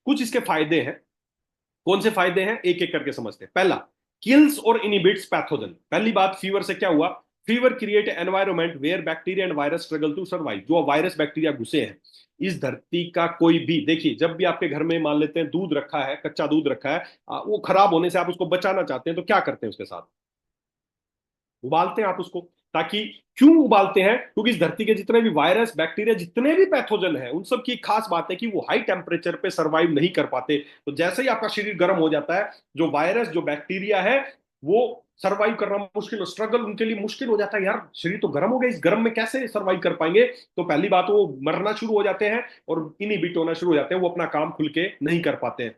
कुछ इसके फायदे हैं। कौन से फायदे हैं, एक एक करके समझते हैं। पहला, किल्स और इनिबिट्स पैथोजन। पहली बात, फीवर से क्या हुआ, fever create environment where bacteria and virus struggle to survive. जो वायरस बैक्टीरिया घुसे हैं इस धरती का कोई भी, देखिए जब भी आपके घर में मान लेते हैं दूध रखा है, कच्चा दूध रखा है, वो खराब होने से आप उसको बचाना चाहते हैं, तो क्या करते हैं उसके साथ, उबालते हैं आप उसको, ताकि, क्यों उबालते हैं, क्योंकि इस धरती के जितने भी वायरस बैक्टीरिया जितने भी पैथोजन है, उन सब की खास बात है कि वो हाई टेम्परेचर पे सरवाइव नहीं कर पाते। तो जैसे ही आपका शरीर गर्म हो जाता है, जो वायरस जो बैक्टीरिया है वो सरवाइव करना मुश्किल, स्ट्रगल उनके लिए मुश्किल हो जाता है, यार शरीर तो गर्म हो गया, इस गर्म में कैसे सरवाइव कर पाएंगे। तो पहली बात, वो मरना शुरू हो जाते हैं और इनहिबिट होना शुरू हो जाते हैं, वो अपना काम खुल के नहीं कर पाते हैं।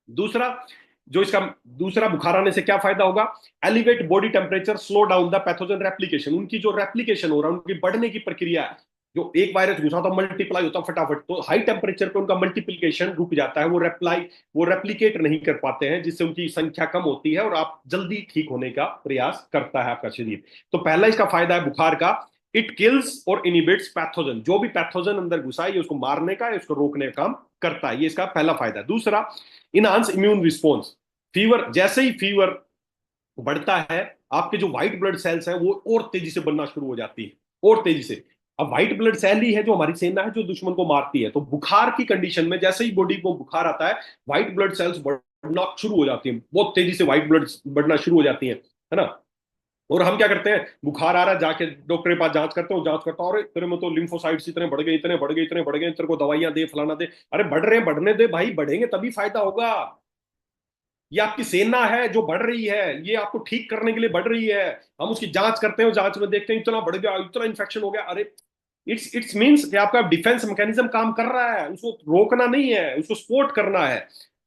दूसरा, जो इसका दूसरा बुखार आने से क्या फायदा होगा, elevate body temperature, slow down the pathogen replication. उनकी जो रेप्लिकेशन हो रहा है, उनकी बढ़ने की प्रक्रिया है, जो एक वायरस घुसा तो मल्टीप्लाई होता फटाफट, तो हाई टेम्परेचर पे उनका मल्टीप्लिकेशन रुक जाता है, वो रेप्लिकेट नहीं कर पाते हैं, जिससे उनकी संख्या कम होती है और आप जल्दी ठीक होने का प्रयास करता है आपका शरीर। तो पहला इसका फायदा है बुखार का, इट किल्स और इनिबिट्स पैथोजन। जो भी पैथोजन अंदर घुसा है, ये उसको मारने का, उसको रोकने का काम करता है, ये इसका पहला फायदा है। दूसरा, इनहांस इम्यून रिस्पॉन्स। फीवर, जैसे ही फीवर बढ़ता है, आपके जो व्हाइट ब्लड सेल्स हैं वो और तेजी से बनना शुरू हो जाती है, और तेजी से। अब व्हाइट ब्लड सेल ही है जो हमारी सेना है, जो दुश्मन को मारती है। तो बुखार की कंडीशन में जैसे ही बॉडी को बुखार आता है, व्हाइट ब्लड सेल्स बढ़ना शुरू हो जाती है, बहुत तेजी से व्हाइट ब्लड बढ़ना शुरू हो जाती है ना। और हम क्या करते हैं, बुखार आ रहा है, जाके डॉक्टर के पास जांच करते हो, जांच करता हूँ, अरे तेरे में तो लिम्फोसाइट्स इतने बढ़ गए, इतने बढ़ गए, इतने बढ़ गए, तेरे को दवाइयां दे, फलाना दे। अरे बढ़ रहे हैं, बढ़ने दे भाई, बढ़ेंगे तभी फायदा होगा। ये आपकी सेना है जो बढ़ रही है, ये आपको ठीक करने के लिए बढ़ रही है। हम उसकी जांच करते हैं, जांच में देखते हैं इतना बढ़ गया, इतना इन्फेक्शन हो गया, अरे इट्स मीन्स कि आपका डिफेंस मैकेनिज्म काम कर रहा है, उसको रोकना नहीं है, उसको सपोर्ट करना है।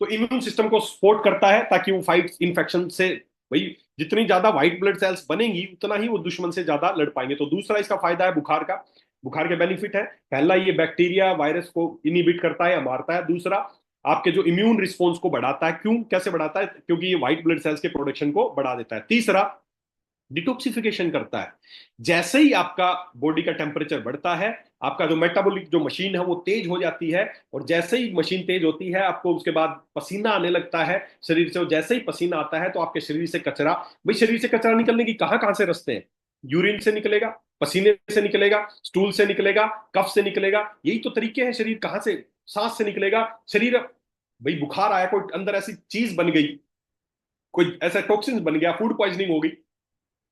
तो इम्यून सिस्टम को सपोर्ट करता है ताकि वो फाइट इन्फेक्शन से, भाई जितनी ज्यादा व्हाइट ब्लड सेल्स बनेंगी उतना ही वो दुश्मन से ज्यादा लड़ पाएंगे। तो दूसरा इसका फायदा है बुखार का, बुखार के बेनिफिट है, पहला ये बैक्टीरिया वायरस को इनिबिट करता है या मारता है। दूसरा, आपके जो इम्यून रिस्पॉन्स को बढ़ाता है, क्यों कैसे बढ़ाता है, क्योंकि ये व्हाइट ब्लड सेल्स के प्रोडक्शन को बढ़ा देता है। तीसरा, डिटॉक्सिफिकेशन करता है। जैसे ही आपका बॉडी का टेम्परेचर बढ़ता है, आपका जो मेटाबॉलिक जो मशीन है वो तेज हो जाती है, और जैसे ही मशीन तेज होती है, आपको उसके बाद पसीना आने लगता है शरीर से, और जैसे ही पसीना आता है तो आपके शरीर से कचरा, भाई शरीर से कचरा निकलने की कहाँ कहाँ से रास्ते हैं, यूरिन से निकलेगा, पसीने से निकलेगा, स्टूल से निकलेगा, कफ से निकलेगा, यही तो तरीके हैं। शरीर कहाँ से, सांस से निकलेगा शरीर। भाई बुखार आया, कोई अंदर ऐसी चीज बन गई, कोई ऐसा टॉक्सिन बन गया, फूड पॉइजनिंग हो गई,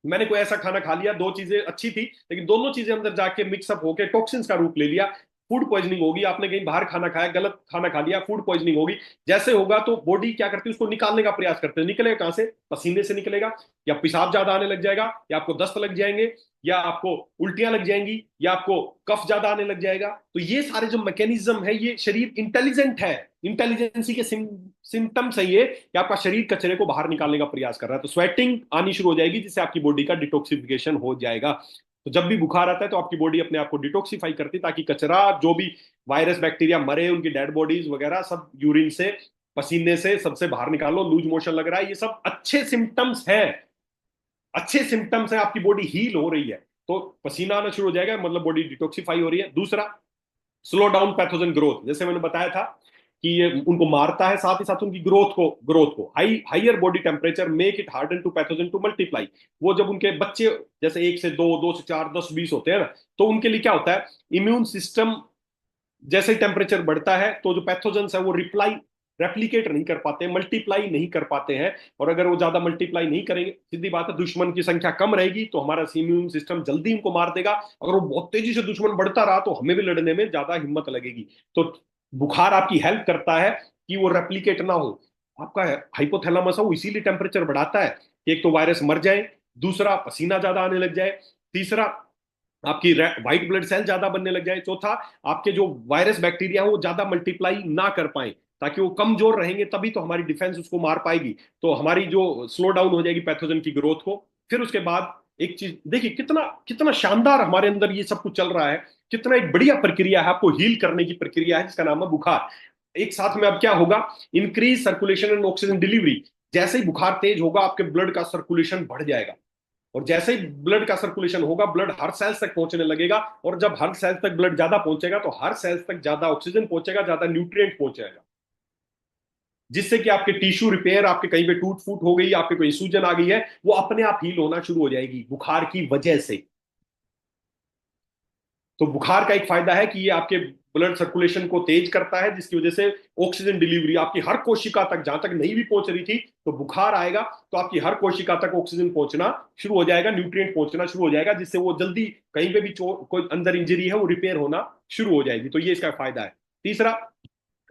मैंने कोई ऐसा खाना खा लिया, दो चीजें अच्छी थी लेकिन दोनों चीजें अंदर जाके मिक्सअप होकर टॉक्सिन्स का रूप ले लिया, फूड पॉइजनिंग होगी, आपने कहीं बाहर खाना खाया, गलत खाना खा लिया, फूड पॉइजनिंग होगी। जैसे होगा तो बॉडी क्या करती है, उसको निकालने का प्रयास करते हैं। निकलेगा कहां से? पसीने से निकलेगा, या पेशाब ज्यादा आने लग जाएगा, या आपको दस्त लग जाएंगे, या आपको उल्टियां लग जाएंगी, या आपको कफ ज्यादा आने लग जाएगा। तो ये सारे जो मैकेनिज्म है, ये शरीर इंटेलिजेंट है, इंटेलिजेंसी के सिम्टम्स है ये, कि आपका शरीर कचरे को बाहर निकालने का प्रयास कर रहा है। तो स्वेटिंग आनी शुरू हो जाएगी, जिससे आपकी बॉडी का डिटॉक्सिफिकेशन हो जाएगा। तो जब भी बुखार आता है तो आपकी बॉडी अपने आप को डिटॉक्सिफाई करती है, ताकि कचरा, जो भी वायरस बैक्टीरिया मरे, उनकी डेड बॉडीज वगैरह सब यूरिन से, पसीने से, सबसे बाहर निकालो। लूज मोशन लग रहा है, ये सब अच्छे सिम्टम्स हैं, अच्छे सिम्टम्स हैं, आपकी बॉडी हील हो रही है। तो पसीना आना शुरू हो जाएगा, मतलब बॉडी डिटॉक्सिफाई हो रही है। दूसरा, स्लो डाउन पैथोजन ग्रोथ। जैसे मैंने बताया था कि ये उनको मारता है, साथ ही साथ उनकी ग्रोथ को higher body temperature make it harden to pathogen to multiply. वो जब उनके बच्चे जैसे 1 से 2, 2 से 4, 10, 20 होते हैं ना, तो उनके लिए क्या होता है, इम्यून सिस्टम जैसे ही टेम्परेचर बढ़ता है तो जो पैथोजेंस है वो रिप्लाई रेप्लीकेट नहीं कर पाते, मल्टीप्लाई नहीं कर पाते हैं। और अगर वो ज्यादा मल्टीप्लाई नहीं करेंगे, सीधी बात है, दुश्मन की संख्या कम रहेगी, तो हमारा इम्यून सिस्टम जल्दी उनको मार देगा। अगर वो बहुत तेजी से दुश्मन बढ़ता रहा तो हमें भी लड़ने में ज्यादा हिम्मत लगेगी। तो बुखार आपकी हेल्प करता है कि वो रेप्लीकेट ना हो। आपका हाइपोथैलेमस है वो इसीलिए टेम्परेचर बढ़ाता है कि एक तो वायरस मर जाए, दूसरा पसीना ज्यादा आने लग जाए, तीसरा आपकी व्हाइट ब्लड सेल ज्यादा बनने लग जाए, चौथा आपके जो वायरस बैक्टीरिया हो वो ज्यादा मल्टीप्लाई ना कर पाए, ताकि वो कमजोर रहेंगे, तभी तो हमारी डिफेंस उसको मार पाएगी। तो हमारी जो स्लो डाउन हो जाएगी पैथोजन की ग्रोथ को। फिर उसके बाद एक चीज देखिए, कितना कितना शानदार हमारे अंदर ये सब कुछ चल रहा है, कितना एक बढ़िया प्रक्रिया है, आपको हील करने की प्रक्रिया है, जिसका नाम है बुखार। एक साथ में अब क्या होगा, increase circulation and oxygen delivery. जैसे ही बुखार तेज होगा, आपके ब्लड का सर्कुलेशन बढ़ जाएगा, और जैसे ही ब्लड का सर्कुलेशन होगा, ब्लड हर सेल्स तक पहुंचने लगेगा, और जब हर सेल्स तक ब्लड ज्यादा पहुंचेगा तो हर सेल्स तक ज्यादा ऑक्सीजन पहुंचेगा, ज्यादा न्यूट्रिएंट पहुंचेगा, जिससे कि आपके टिश्यू रिपेयर, आपके कहीं पे टूट फूट हो गई, आपके कोई सूजन आ गई है, वो अपने आप हील होना शुरू हो जाएगी बुखार की वजह से। तो बुखार का एक फायदा है कि ये आपके ब्लड सर्कुलेशन को तेज करता है, जिसकी वजह से ऑक्सीजन डिलीवरी आपकी हर कोशिका तक, जहां तक नहीं भी पहुंच रही थी, तो बुखार आएगा तो आपकी हर कोशिका तक ऑक्सीजन पहुंचना शुरू हो जाएगा, न्यूट्रिएंट पहुंचना शुरू हो जाएगा, जिससे वो जल्दी कहीं पे भी कोई अंदर इंजरी है वो रिपेयर होना शुरू हो जाएगी। तो ये इसका फायदा है। तीसरा,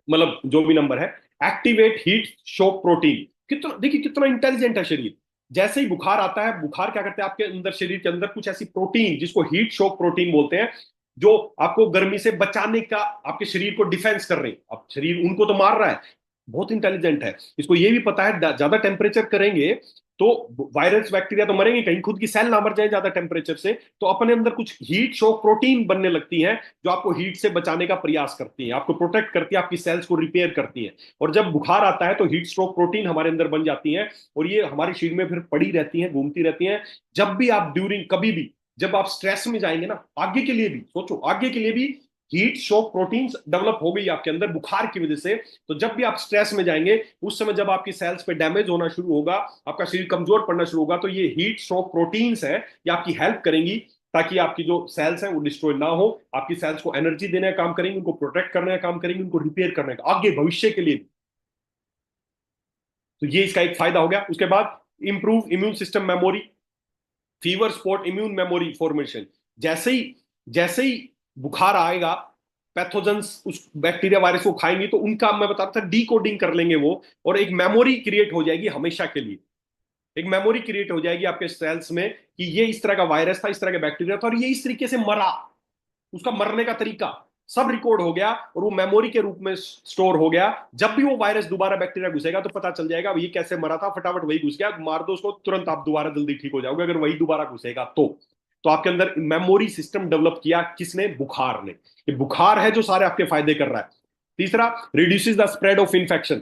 मतलब जो भी नंबर है, एक्टिवेट हीट शॉक प्रोटीन। कितना देखिए, कितना इंटेलिजेंट है शरीर। जैसे ही बुखार आता है, बुखार क्या करते हैं, आपके अंदर, शरीर के अंदर कुछ ऐसी प्रोटीन, जिसको हीट शॉक प्रोटीन बोलते हैं, जो आपको गर्मी से बचाने का, आपके शरीर को डिफेंस कर रहे हैं। अब शरीर उनको तो मार रहा है, बहुत इंटेलिजेंट है, इसको ये भी पता है ज्यादा टेम्परेचर करेंगे तो वायरस बैक्टीरिया तो मरेंगे, कहीं खुद की सेल ना मर जाए ज्यादा टेम्परेचर से, तो अपने अंदर कुछ हीट शॉक प्रोटीन बनने लगती हैं, जो आपको हीट से बचाने का प्रयास करती हैं, आपको प्रोटेक्ट करती है, आपकी सेल्स को रिपेयर करती हैं। और जब बुखार आता है तो हीट स्ट्रोक प्रोटीन हमारे अंदर बन जाती हैं, और ये हमारे शरीर में फिर पड़ी रहती हैं, घूमती रहती हैं। जब भी आप ड्यूरिंग, कभी भी जब आप स्ट्रेस में जाएंगे ना, आगे के लिए भी सोचो, आगे के लिए भी हीट शॉक प्रोटीन्स डेवलप हो गई आपके अंदर बुखार की वजह से। तो जब भी आप स्ट्रेस में जाएंगे, उस समय जब आपकी सेल्स पे डैमेज होना शुरू होगा, आपका शरीर कमजोर पड़ना शुरू होगा, तो ये हीट शॉक प्रोटीन्स है, ये आपकी हेल्प करेंगी, ताकि आपकी जो सेल्स हैं वो डिस्ट्रॉय ना हो, आपकी सेल्स को एनर्जी देने का काम करेंगे, उनको प्रोटेक्ट करने का काम करेंगे, उनको रिपेयर करने का, आगे भविष्य के लिए। तो ये इसका एक फायदा हो गया। उसके बाद improve immune system memory, fever spot immune memory formation. जैसे ही बुखार आएगा, पैथोजेंस उस बैक्टीरिया वायरस को खाएंगे, तो उनका, मैं बता रहा था, डीकोडिंग कर लेंगे वो, और एक मेमोरी क्रिएट हो जाएगी हमेशा के लिए। एक मेमोरी क्रिएट हो जाएगी आपके सेल्स में कि ये इस तरह का वायरस था, इस तरह का बैक्टीरिया था, और ये इस तरीके से मरा, उसका मरने का तरीका सब रिकॉर्ड हो गया, और वो मेमोरी के रूप में स्टोर हो गया। जब भी वो वायरस दोबारा बैक्टीरिया घुसेगा तो पता चल जाएगा ये कैसे मरा था, फटाफट वही घुस गया, मार दो उसको, तुरंत आप दोबारा जल्दी ठीक हो जाओगे अगर वही दोबारा घुसेगा तो आपके अंदर मेमोरी सिस्टम डेवलप किया किसने? बुखार ने। ये बुखार है जो सारे आपके फायदे कर रहा है। तीसरा, reduces the spread of infection.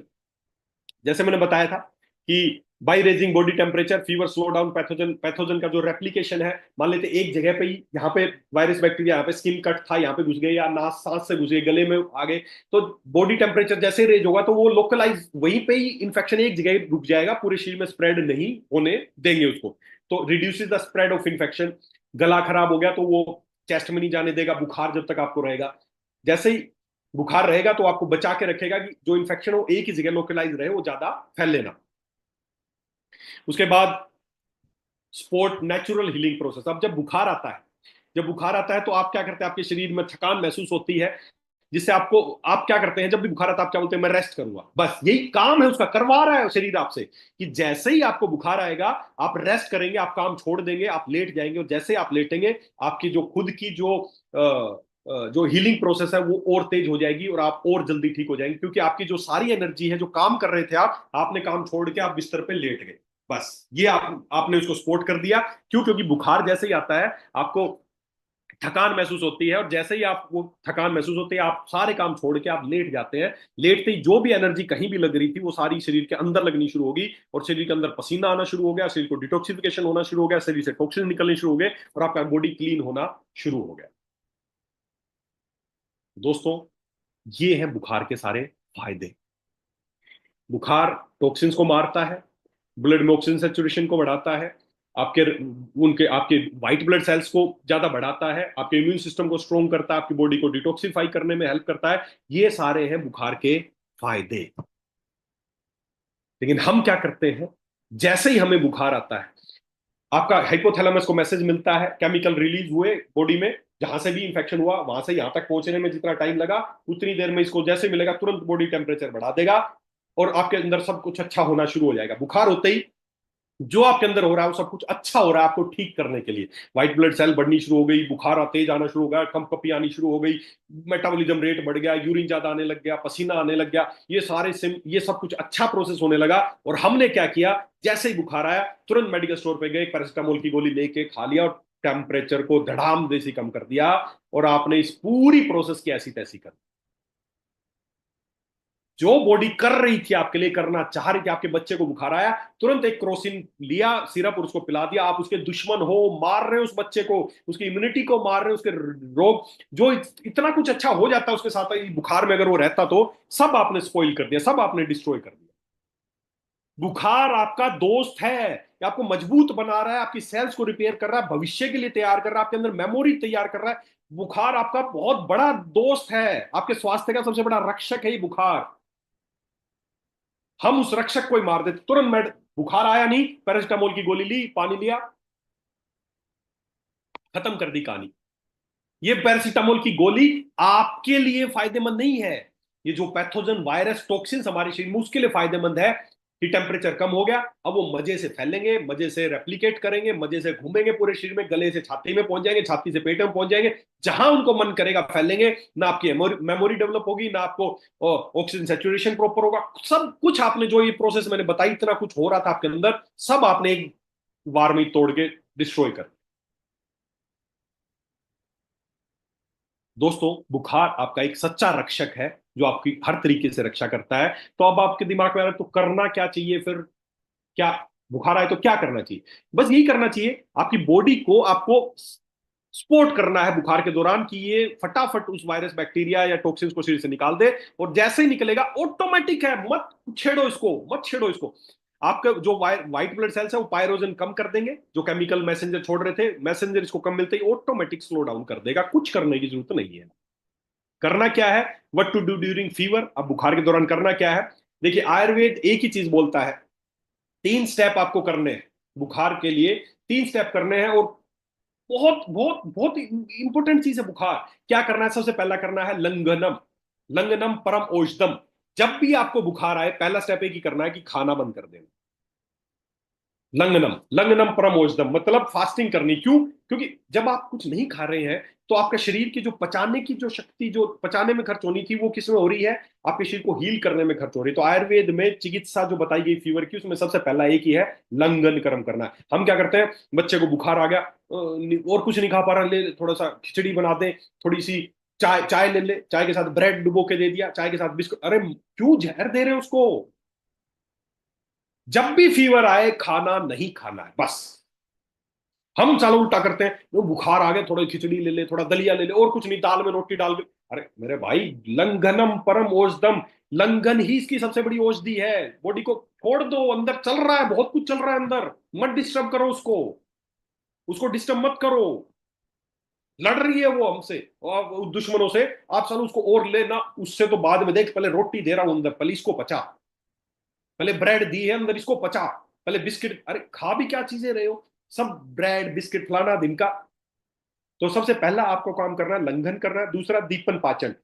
जैसे मैंने बताया था कि by raising body temperature, fever slow down pathogen. Pathogen का जो रेप्लिकेशन है, मान लेते एक जगह पे ही, यहाँ पे वायरस बैक्टीरिया, यहाँ पे स्किन कट था, यहाँ पे घुस गए, या नाक सांस से घुस गए, गले में आ गए, तो बॉडी टेम्परेचर जैसे रेज होगा तो वो लोकलाइज वहीं पे ही इन्फेक्शन एक जगह रुक जाएगा, पूरे शरीर में स्प्रेड नहीं होने देंगे उसको। तो reduces the spread of infection. गला खराब हो गया तो वो चेस्ट में नहीं जाने देगा बुखार जब तक आपको रहेगा। जैसे ही बुखार रहेगा तो आपको बचा के रखेगा कि जो इन्फेक्शन हो एक ही जगह लोकलाइज रहे, वो ज्यादा फैले ना। उसके बाद स्पोर्ट नेचुरल हीलिंग प्रोसेस। अब जब बुखार आता है जब बुखार आता है तो आप क्या करते हैं, आपके शरीर में थकान महसूस होती है, जिससे आपको, आप क्या करते हैं जब भी बुखार आता है, आप क्या बोलते हैं, मैं रेस्ट करूंगा। बस यही काम है उसका, करवा रहा है शरीर आपसे कि जैसे ही आपको बुखार आएगा आप रेस्ट करेंगे, आप काम छोड़ देंगे, आप लेट जाएंगे, और जैसे आप लेटेंगे आपकी जो खुद की जो हीलिंग प्रोसेस है वो और तेज हो जाएगी और आप और जल्दी ठीक हो जाएंगे, क्योंकि आपकी जो सारी एनर्जी है, जो काम कर रहे थे आप, आपने काम छोड़ के आप बिस्तर पे लेट गए। बस ये आपने उसको सपोर्ट कर दिया। क्यों? क्योंकि बुखार जैसे ही आता है आपको थकान महसूस होती है, और जैसे ही आपको थकान महसूस होती है आप सारे काम छोड़ के आप लेट जाते हैं। लेटते ही जो भी एनर्जी कहीं भी लग रही थी वो सारी शरीर के अंदर लगनी शुरू होगी, और शरीर के अंदर पसीना आना शुरू हो गया, शरीर को डिटॉक्सिफिकेशन होना शुरू हो गया, शरीर से टॉक्सिन निकलने शुरू हो गए, और आपका बॉडी क्लीन होना शुरू हो गया। दोस्तों, ये हैं बुखार के सारे फायदे। बुखार टॉक्सिन्स को मारता है, ब्लड में ऑक्सीजन सेचुरेशन को बढ़ाता है, आपके उनके आपके व्हाइट ब्लड सेल्स को ज्यादा बढ़ाता है, आपके इम्यून सिस्टम को स्ट्रोंग करता है, आपकी बॉडी को डिटॉक्सिफाई करने में हेल्प करता है। ये सारे हैं बुखार के फायदे। लेकिन हम क्या करते हैं, जैसे ही हमें बुखार आता है, आपका हाइपोथैलेमस को मैसेज मिलता है, केमिकल रिलीज हुए बॉडी में, जहां से भी इंफेक्शन हुआ वहां से यहां तक पहुंचने में जितना टाइम लगा उतनी देर में इसको जैसे मिलेगा तुरंत बॉडी टेम्परेचर बढ़ा देगा, और आपके अंदर सब कुछ अच्छा होना शुरू हो जाएगा। बुखार होते ही जो आपके अंदर हो रहा है वो सब कुछ अच्छा हो रहा है आपको ठीक करने के लिए। व्हाइट ब्लड सेल बढ़नी शुरू हो गई, बुखार तेज आना शुरू हो गया, कंपकपी आनी शुरू हो गई, मेटाबॉलिज्म रेट बढ़ गया, यूरिन ज्यादा आने लग गया, पसीना आने लग गया, ये सब कुछ अच्छा प्रोसेस होने लगा। और हमने क्या किया, जैसे ही बुखार आया तुरंत मेडिकल स्टोर पे गए, पैरासिटामोल की गोली लेके खा लिया, और टेम्परेचर को धड़ाम जैसी कम कर दिया, और आपने इस पूरी प्रोसेस की ऐसी तैसी कर दी। जो बॉडी कर रही थी आपके लिए, करना चाह रही थी, आपके बच्चे को बुखार आया, तुरंत एक क्रोसिन लिया सिरप और उसको पिला दिया। आप उसके दुश्मन हो, मार रहे हो उस बच्चे को, उसकी इम्यूनिटी को मार रहे हो, उसके रोग जो इतना कुछ अच्छा हो जाता है उसके साथ, बुखार में अगर वो रहता तो सब आपने स्पॉइल कर दिया, सब आपने डिस्ट्रॉय कर दिया। बुखार आपका दोस्त है, ये आपको मजबूत बना रहा है, आपकी सेल्स को रिपेयर कर रहा है, भविष्य के लिए तैयार कर रहा है, आपके अंदर मेमोरी तैयार कर रहा है। बुखार आपका बहुत बड़ा दोस्त है, आपके स्वास्थ्य का सबसे बड़ा रक्षक है ये बुखार। हम उस रक्षक को ही मार देते तुरंत। बुखार आया नहीं, पैरासिटामोल की गोली ली, पानी लिया, खत्म कर दी कहानी। ये पैरासिटामोल की गोली आपके लिए फायदेमंद नहीं है, ये जो पैथोजन वायरस टॉक्सिन हमारे शरीर में उसके लिए फायदेमंद है कि टेम्परेचर कम हो गया, अब वो मजे से फैलेंगे, मजे से रेप्लिकेट करेंगे, मजे से घूमेंगे पूरे शरीर में, गले से छाती में पहुंच जाएंगे, छाती से पेट में पहुंच जाएंगे, जहां उनको मन करेगा फैलेंगे। ना आपकी मेमोरी डेवलप होगी, ना आपको ऑक्सीजन सेचुरेशन प्रॉपर होगा, सब कुछ आपने जो ये प्रोसेस मैंने बताई, इतना कुछ हो रहा था आपके अंदर, सब आपने एक वार में तोड़ के डिस्ट्रॉय कर। दोस्तों, बुखार आपका एक सच्चा रक्षक है जो आपकी हर तरीके से रक्षा करता है। तो अब आपके दिमाग में आ रहा है तो करना क्या चाहिए फिर? क्या बुखार आए तो क्या करना चाहिए? बस यही करना चाहिए, आपकी बॉडी को आपको सपोर्ट करना है बुखार के दौरान कि ये फटाफट उस वायरस बैक्टीरिया या टॉक्सिन्स को शरीर से निकाल दे, और जैसे ही निकलेगा ऑटोमेटिक है, मत छेड़ो इसको, मत छेड़ो इसको। आपका जो व्हाइट ब्लड सेल्स है वो पायरोजन कम कर देंगे, जो केमिकल मैसेंजर छोड़ रहे थे, मैसेंजर इसको कम मिलते ही ऑटोमेटिक स्लो डाउन कर देगा, कुछ करने की जरूरत नहीं है। करना क्या है, what to do during fever? अब बुखार के दौरान करना क्या है? देखिए, आयुर्वेद एक ही चीज बोलता है, 3 स्टेप आपको करने हैं बुखार के लिए, 3 स्टेप करने हैं, और बहुत बहुत बहुत इंपॉर्टेंट चीज है बुखार। क्या करना है? सबसे पहला करना है लंघनम, लंघनम परम औषधम। जब भी आपको बुखार आए पहला स्टेप एक ही करना है कि खाना बंद कर देना। लंघनम, लंघनम परम औषधम मतलब फास्टिंग करनी। क्यों? क्योंकि जब आप कुछ नहीं खा रहे हैं तो आपका शरीर की जो पचाने की जो शक्ति, जो पचाने में खर्च होनी थी, वो किस में हो रही है? आपके शरीर को हील करने में खर्च हो रही है। तो आयुर्वेद में चिकित्सा जो बताई गई फीवर की, उसमें सबसे पहला एक ही है, लंघन कर्म करना। हम क्या करते हैं, बच्चे को बुखार आ गया और कुछ नहीं खा पा रहा, ले थोड़ा सा खिचड़ी बना दे, थोड़ी सी चाय, चाय ले ले, चाय के साथ ब्रेड डुबो के दे दिया, चाय के साथ बिस्कुट। अरे क्यों जहर दे रहे हो उसको? जब भी फीवर आए खाना नहीं खाना है बस। हम सालों उल्टा करते हैं, वो बुखार आ गया थोड़ा खिचड़ी ले ले, थोड़ा दलिया ले ले, और कुछ नहीं, दाल में रोटी डाल के। अरे मेरे भाई, लंघनम परम औषधम, लंघन ही इसकी सबसे बड़ी औषधि है। बॉडी को छोड़ दो, अंदर चल रहा है, बहुत कुछ चल रहा है अंदर, मत डिस्टर्ब करो उसको, उसको डिस्टर्ब मत करो। लड़ रही है वो हमसे और दुश्मनों से, आप चलो उसको और लेना, उससे तो बाद में देख, पहले रोटी दे रहा हूं अंदर, पहले इसको पचा, पहले ब्रेड दी है अंदर, इसको पचा, पहले बिस्किट। अरे खा भी क्या चीजें रहे हो, सब ब्रेड बिस्किट फलाना दिन का। तो सबसे पहला आपको काम करना है लंघन करना है। दूसरा दीपन पाचन।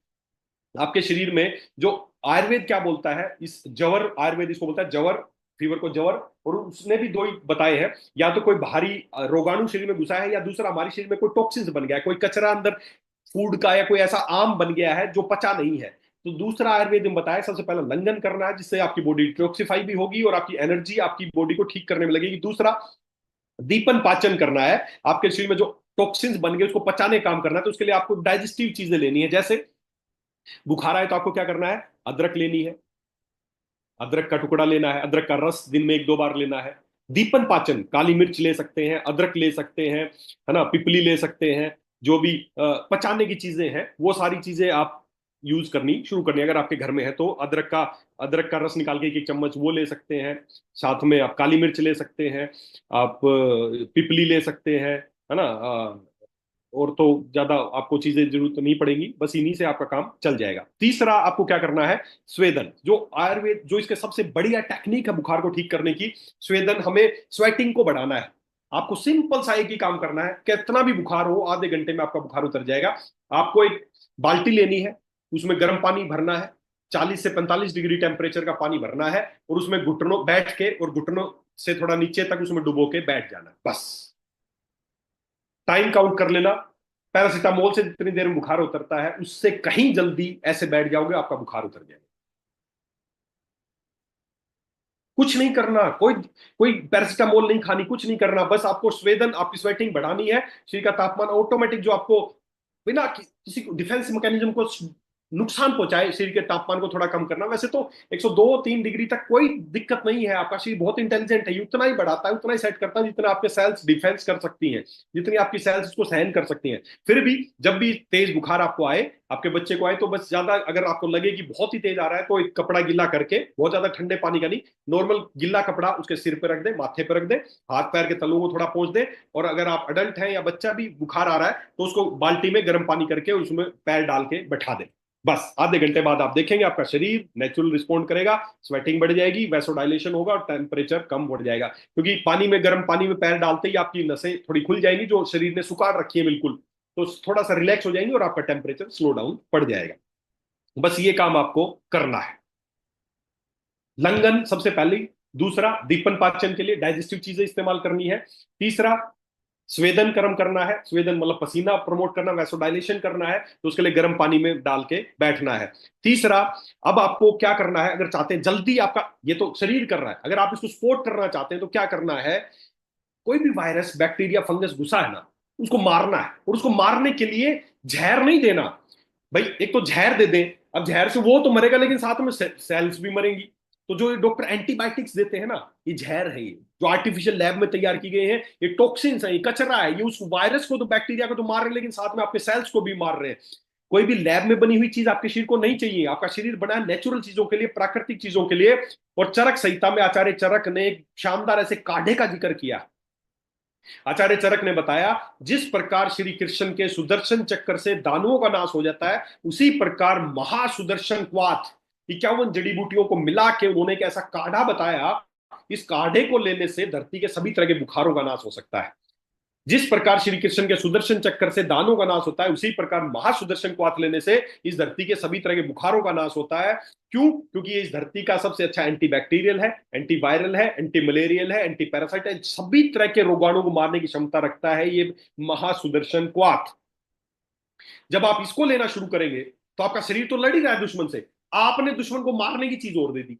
आपके शरीर में जो आयुर्वेद क्या बोलता है, इस जवर, आयुर्वेद इसको बोलता है जवर, फीवर को जवर। और उसने भी दो ही बताए हैं, या तो कोई बाहरी रोगाणु शरीर में घुसा है, या दूसरा हमारे शरीर में कोई टॉक्सिन्स बन गया है, कोई कचरा अंदर फूड का या कोई ऐसा आम बन गया है जो पचा नहीं है। तो दूसरा आयुर्वेद में बताया सबसे पहला लंघन करना है, जिससे आपकी बॉडी डिटॉक्सिफाई भी होगी और आपकी एनर्जी आपकी बॉडी को ठीक करने में लगेगी। दूसरा दीपन पाचन करना है, आपके शरीर में जो टॉक्सिन्स बन गए उसको पचाने का काम करना है। तो उसके लिए आपको डाइजेस्टिव चीजें लेनी है। जैसे बुखार आए तो आपको क्या करना है, अदरक लेनी है, अदरक का टुकड़ा लेना है, अदरक का रस दिन में 1-2 बार लेना है। दीपन पाचन काली मिर्च ले सकते हैं, अदरक ले सकते हैं, है ना, पिपली ले सकते हैं। जो भी पचाने की चीजें हैं वो सारी चीजें आप यूज करनी शुरू करनी है। अगर आपके घर में है तो अदरक का रस निकाल के 1-1 चम्मच वो ले सकते हैं। साथ में आप काली मिर्च ले सकते हैं, आप पिपली ले सकते हैं, है ना। और तो ज्यादा आपको चीजें जरूरत नहीं पड़ेगी, बस इन्हीं से आपका काम चल जाएगा। तीसरा आपको क्या करना है, स्वेदन। जो आयुर्वेद जो इसके सबसे बढ़िया टेक्निक है बुखार को ठीक करने की, स्वेदन। हमें स्वेटिंग को बढ़ाना है। आपको सिंपल सा एक ही काम करना है, कितना भी बुखार हो आधे घंटे में आपका बुखार उतर जाएगा। आपको एक बाल्टी लेनी है, उसमें गर्म पानी भरना है, 40 से 45 डिग्री टेम्परेचर का पानी भरना है, और उसमें घुटनों बैठ के और घुटनों से थोड़ा नीचे तक उसमें डुबो के बैठ जाना, बस। टाइम काउंट कर लेना। पैरासीटामोल से जितनी देर में बुखार उतरता है उससे कहीं जल्दी ऐसे बैठ जाओगे, आपका बुखार उतर जाएगा। कुछ नहीं करना, कोई कोई पैरासीटामोल नहीं खानी, कुछ नहीं करना, बस आपको स्वेदन, आपकी स्वेटिंग बढ़ानी है। शरीर का तापमान ऑटोमेटिक, जो आपको बिना किसी डिफेंस मैकेनिज्म को नुकसान पहुंचाए, शरीर के तापमान को थोड़ा कम करना। वैसे तो 102-3 डिग्री तक कोई दिक्कत नहीं है, आपका शरीर बहुत इंटेलिजेंट है, ये उतना ही बढ़ाता है, उतना ही सेट करता है जितना आपके सेल्स डिफेंस कर सकती हैं, जितनी आपकी सेल्स उसको सहन कर सकती हैं। फिर भी जब भी तेज बुखार आपको आए, आपके बच्चे को आए, तो बस ज्यादा अगर आपको लगे कि बहुत ही तेज आ रहा है तो एक कपड़ा गीला करके, बहुत ज्यादा ठंडे पानी का नहीं, नॉर्मल गिल्ला कपड़ा उसके सिर पे रख दे, माथे पे रख दे, हाथ पैर के तलों को थोड़ा पोंछ दे। और अगर आप अडल्ट हैं या बच्चा भी बुखार आ रहा है तो उसको बाल्टी में गर्म पानी करके उसमें पैर डाल के बैठा दे। बस आधे घंटे बाद आप देखेंगे आपका शरीर नेचुरल रिस्पॉन्ड करेगा, स्वेटिंग बढ़ जाएगी, वैसोडाइलेशन होगा और टेम्परेचर कम बढ़ जाएगा। क्योंकि पानी में, गर्म पानी में पैर डालते ही आपकी नसें थोड़ी खुल जाएंगी जो शरीर ने सुखाड़ रखी है बिल्कुल, तो थोड़ा सा रिलैक्स हो जाएंगे और आपका टेम्परेचर स्लो डाउन पड़ जाएगा। बस ये काम आपको करना है, लंघन सबसे पहले। दूसरा दीपन पाचन के लिए डाइजेस्टिव चीजें इस्तेमाल करनी है। तीसरा स्वेदन कर्म करना है, स्वेदन मतलब पसीना प्रमोट करना, वैसोडाइलेशन करना है, तो उसके लिए गर्म पानी में डाल के बैठना है। तीसरा, अब आपको क्या करना है, अगर चाहते हैं जल्दी आपका, ये तो शरीर कर रहा है, अगर आप इसको सपोर्ट करना चाहते हैं तो क्या करना है, कोई भी वायरस, बैक्टीरिया, फंगस घुसा है ना, उसको मारना है। और उसको मारने के लिए जहर नहीं देना भाई, एक तो जहर दे दें, अब जहर से वो तो मरेगा लेकिन साथ में सेल्स भी मरेंगी। तो जो डॉक्टर एंटीबायोटिक्स देते हैं ना, ये जहर है, ये जो आर्टिफिशियल लैब में तैयार की गए हैं, ये टॉक्सिन्स है, ये कचरा है, ये उस वायरस को तो, बैक्टीरिया को तो मार रहे हैं लेकिन साथ में आपके सेल्स को भी मार रहे हैं। कोई भी लैब में बनी हुई चीज आपके शरीर को नहीं चाहिए, आपका शरीर बना है नेचुरल चीजों के लिए, प्राकृतिक चीजों के लिए। और चरक संहिता में आचार्य चरक ने एक शानदार ऐसे काढ़े का जिक्र किया। आचार्य चरक ने बताया, जिस प्रकार श्री कृष्ण के सुदर्शन चक्कर से दानुओं का नाश हो जाता है, उसी प्रकार महासुदर्शन क्वाथ 51 जड़ी बूटियों को मिला के उन्होंने एक ऐसा काढ़ा बताया, इस काढ़े को लेने से धरती के सभी तरह के बुखारों का नाश हो सकता है। जिस प्रकार श्री कृष्ण के सुदर्शन चक्कर से दानों का नाश होता है, उसी प्रकार महासुदर्शन क्वाथ लेने से इस धरती के सभी तरह के बुखारों का नाश होता है। क्यों? क्योंकि ये इस धरती का सबसे अच्छा एंटीबैक्टीरियल है, एंटीवायरल है, एंटी मलेरियल है, एंटी पैरासाइट है, सभी तरह के रोगाणु को मारने की क्षमता रखता है ये महासुदर्शन क्वाथ। जब आप इसको लेना शुरू करेंगे तो आपका शरीर तो लड़ ही रहा है दुश्मन से, आपने दुश्मन को मारने की चीज और दे दी।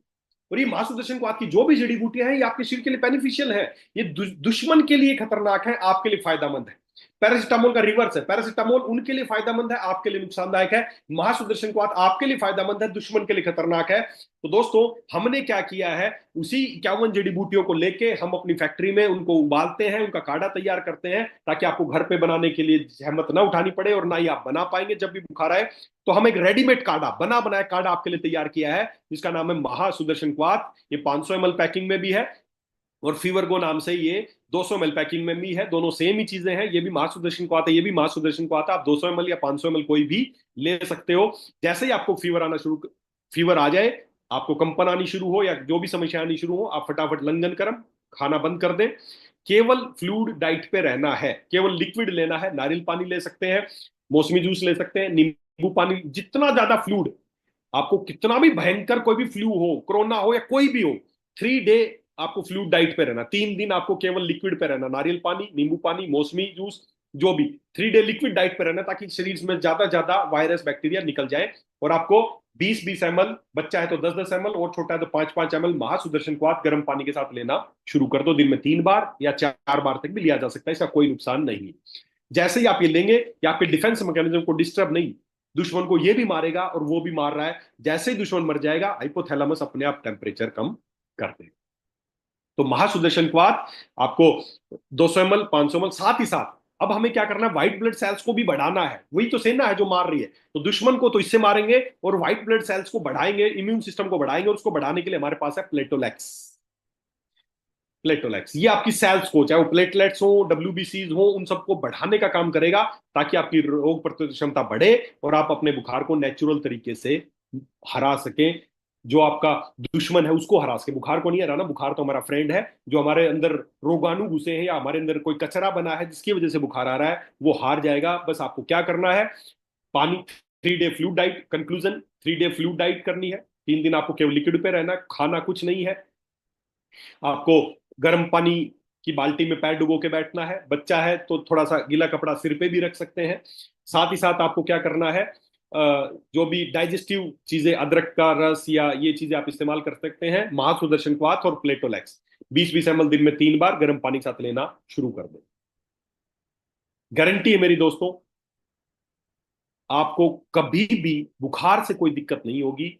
और ये महासुदर्शन क्वाथ की जो भी जड़ी बूटियां हैं, ये आपके शरीर के लिए बेनिफिशियल है, ये दुश्मन के लिए खतरनाक है, आपके लिए फायदेमंद है। पैरासिटामोल का रिवर्स है, पैरासिटामोल उनके लिए फायदेमंद है, आपके लिए नुकसानदायक है। महासुदर्शन क्वाथ आपके लिए फायदेमंद है, दुश्मन के लिए खतरनाक है। तो दोस्तों, हमने क्या किया है, उसी 51 जड़ी बूटियों को लेके हम अपनी फैक्ट्री में उनको उबालते हैं, उनका काढ़ा तैयार करते हैं, ताकि आपको घर पे बनाने के लिए जहमत ना उठानी पड़े और ना ही आप बना पाएंगे जब भी बुखार आए। तो हम एक रेडीमेड काढ़ा, बना बनाया काढ़ा आपके लिए तैयार किया है, जिसका नाम है महासुदर्शन क्वाथ। ये 500 ml पैकिंग में भी है और फीवर गो नाम से ये 200 ml पैकिंग में भी है। दोनों सेम ही चीजें हैं, ये भी महासुदर्शन क्वाथ है, ये भी महासुदर्शन क्वाथ है। आप 200 ml या 500 ml कोई भी ले सकते हो। जैसे ही आपको फीवर आ जाए, आपको कंपन आनी शुरू हो या जो भी समस्या आनी शुरू हो, आप फटाफट लंघन करम खाना बंद कर दें। केवल फ्लूइड डाइट पे रहना है, केवल लिक्विड लेना है, नारियल पानी ले सकते हैं, मौसमी जूस ले सकते हैं, नींबू पानी, जितना ज्यादा फ्लूइड, आपको कितना भी भयंकर कोई भी फ्लू हो, कोरोना हो या कोई भी हो, 3 डे आपको फ्लूइड डाइट पे रहना, 3 दिन आपको केवल लिक्विड पे रहना, नारियल पानी, नींबू पानी, मौसमी जूस, जो भी, 3 डे लिक्विड डाइट पे रहना, ताकि शरीर में ज्यादा ज्यादा वायरस बैक्टीरिया निकल जाए। और आपको 20-20 ml, बच्चा है तो 10-10 ml, और छोटा है तो 5-5 ml महासुदर्शन क्वाथ गर्म पानी के साथ लेना शुरू कर दो। दिन में 3 बार या 4 बार तक भी लिया जा सकता है, इसका कोई नुकसान नहीं है। जैसे ही आप ये लेंगे, ये आपके डिफेंस मैकेनिज्म को डिस्टर्ब नहीं, दुश्मन को ये भी मारेगा और वो भी मार रहा है, जैसे ही दुश्मन मर जाएगा हाइपोथैलेमस अपने आप टेम्परेचर कम कर देगा। तो महासुदर्शन क्वाथ आपको 200 ml, 500 ml, साथ ही साथ अब हमें क्या करना है, व्हाइट ब्लड सेल्स को भी बढ़ाना है, वही तो सेना है जो मार रही है, तो दुश्मन को तो इससे मारेंगे और व्हाइट ब्लड सेल्स को बढ़ाएंगे, इम्यून सिस्टम को बढ़ाएंगे, और उसको बढ़ाने के लिए हमारे पास है प्लेटोलैक्स। प्लेटोलैक्स ये आपकी सेल्स को, चाहे वो प्लेटलेट्स हो, डब्ल्यूबीसीज हो, उन सबको बढ़ाने का काम करेगा, ताकि आपकी रोग प्रतिरोधक क्षमता बढ़े और आप अपने बुखार को नेचुरल तरीके से हरा सकें। जो आपका दुश्मन है उसको हरा सके, बुखार को नहीं हराना, बुखार तो हमारा फ्रेंड है, जो हमारे अंदर रोगाणु घुसे हैं या हमारे अंदर कोई कचरा बना है जिसकी वजह से बुखार आ रहा है, वो हार जाएगा। बस आपको क्या करना है, पानी, 3 day fluid diet, conclusion, 3 day fluid diet करनी है, 3 दिन आपको केवल लिक्विड पे रहना, खाना कुछ नहीं है, आपको गर्म पानी की बाल्टी में पैर डुबो के बैठना है, बच्चा है तो थोड़ा सा गीला कपड़ा सिर पे भी रख सकते हैं। साथ ही साथ आपको क्या करना है, जो भी डाइजेस्टिव चीजें, अदरक का रस या ये चीजें आप इस्तेमाल कर सकते हैं, महासुदर्शन क्वाथ और प्लेटोलैक्स 20-20 ml दिन में 3 बार गर्म पानी के साथ लेना शुरू कर दें। गारंटी है मेरी दोस्तों, आपको कभी भी बुखार से कोई दिक्कत नहीं होगी।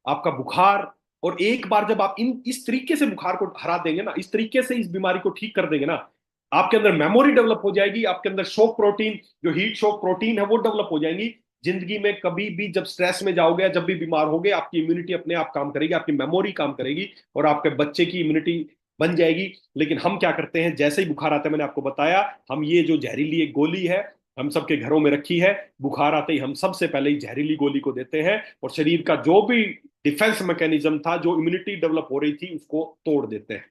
आपका बुखार, और एक बार जब आप इन इस तरीके से बुखार को हरा देंगे ना, इस तरीके से इस बीमारी को ठीक कर देंगे ना, आपके अंदर मेमोरी डेवलप हो जाएगी, आपके अंदर शॉक प्रोटीन, जो हीट शॉक प्रोटीन है वो डेवलप हो जाएंगी। जिंदगी में कभी भी जब स्ट्रेस में जाओगे, जब भी बीमार होगे, आपकी इम्यूनिटी अपने आप काम करेगी, आपकी मेमोरी काम करेगी, और आपके बच्चे की इम्यूनिटी बन जाएगी। लेकिन हम क्या करते हैं, जैसे ही बुखार आता है, मैंने आपको बताया, हम ये जो जहरीली एक गोली है, हम सबके घरों में रखी है, बुखार आते ही हम सबसे पहले ही जहरीली गोली को देते हैं, और शरीर का जो भी डिफेंस मैकेनिज्म था, जो इम्यूनिटी डेवलप हो रही थी, उसको तोड़ देते हैं।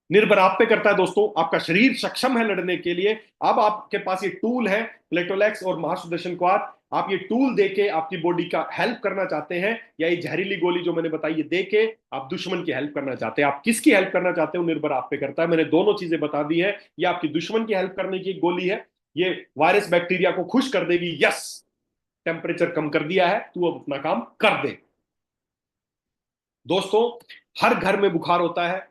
निर्भर आप पे करता है दोस्तों, आपका शरीर सक्षम है लड़ने के लिए। अब आपके पास ये टूल है, प्लेटोलैक्स और महासुदर्शन क्वाथ, आप ये टूल देके आपकी बॉडी का हेल्प करना चाहते हैं, या ये जहरीली गोली जो मैंने बताई ये देके आप दुश्मन की हेल्प करना चाहते हैं, आप किसकी हेल्प करना चाहते हो, निर्भर आप पे करता है। मैंने दोनों चीजें बता दी है, ये आपकी दुश्मन की हेल्प करने की एक गोली है, ये वायरस बैक्टीरिया को खुश कर देगी, यस टेम्परेचर कम कर दिया है, तू अब अपना काम कर दे। दोस्तों, हर घर में बुखार होता है,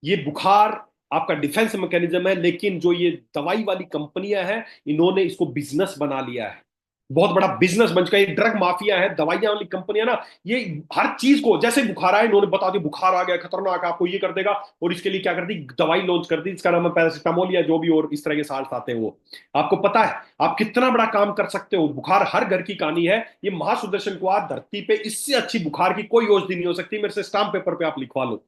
ये बुखार आपका डिफेंस मैकेनिज्म है, लेकिन जो ये दवाई वाली कंपनियां हैं, इन्होंने इसको बिजनेस बना लिया है, बहुत बड़ा बिजनेस बन चुका है। ये ड्रग माफिया है, दवाइयां वाली कंपनियां ना, ये हर चीज को, जैसे बुखार आए इन्होंने बता दिया बुखार आ गया खतरनाक है, आपको ये कर देगा, और इसके लिए क्या कर दी, दवाई लॉन्च कर दी, इसका नाम है पैरासिटामोल या जो भी और इस तरह के साल्ट आते हैं वो। आपको पता है आप कितना बड़ा काम कर सकते हो, बुखार हर घर की कहानी है। ये महासुदर्शन को आज धरती पे इससे अच्छी बुखार की कोई औषधि नहीं हो सकती, मेरे से स्टाम्प पेपर पे आप लिखवा लो,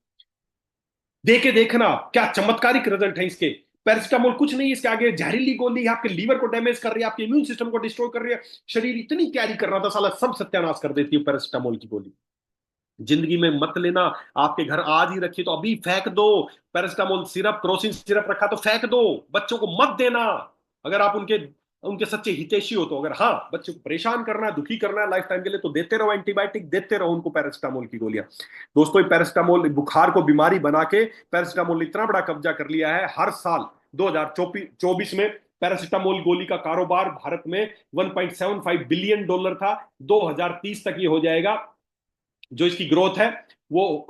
देके देखना क्या चमत्कारिक रिजल्ट है इसके। पैरासिटामोल कुछ नहीं, इसके आगे जहरीली गोली है, आपके लीवर को डैमेज कर रही है, आपके इम्यून सिस्टम को डिस्ट्रॉय कर रही है, शरीर इतनी कैरी कर रहा था साला, सब सत्यानाश कर देती है पैरासिटामोल की गोली। जिंदगी में मत लेना, आपके घर आज ही रखिए तो अभी फेंक दो, पैरासिटामोल सिरप, क्रोसिन सिरप रखा तो फेंक दो, बच्चों को मत देना। अगर आप उनके उनके सच्चे हितैषी हो तो, अगर हाँ बच्चे को परेशान करना है, दुखी करना है लाइफ टाइम के लिए, तो देते रहो एंटीबायोटिक, देते रहो उनको पैरासिटामोल की गोलियां। दोस्तों, ये पैरासिटामोल बुखार को बीमारी बना के पैरासिटामोल ने इतना बड़ा कब्जा कर लिया है, हर साल 2024 में पैरासिटामोल गोली का कारोबार भारत में $1.75 बिलियन था, 2030 तक ये हो जाएगा। जो इसकी ग्रोथ है वो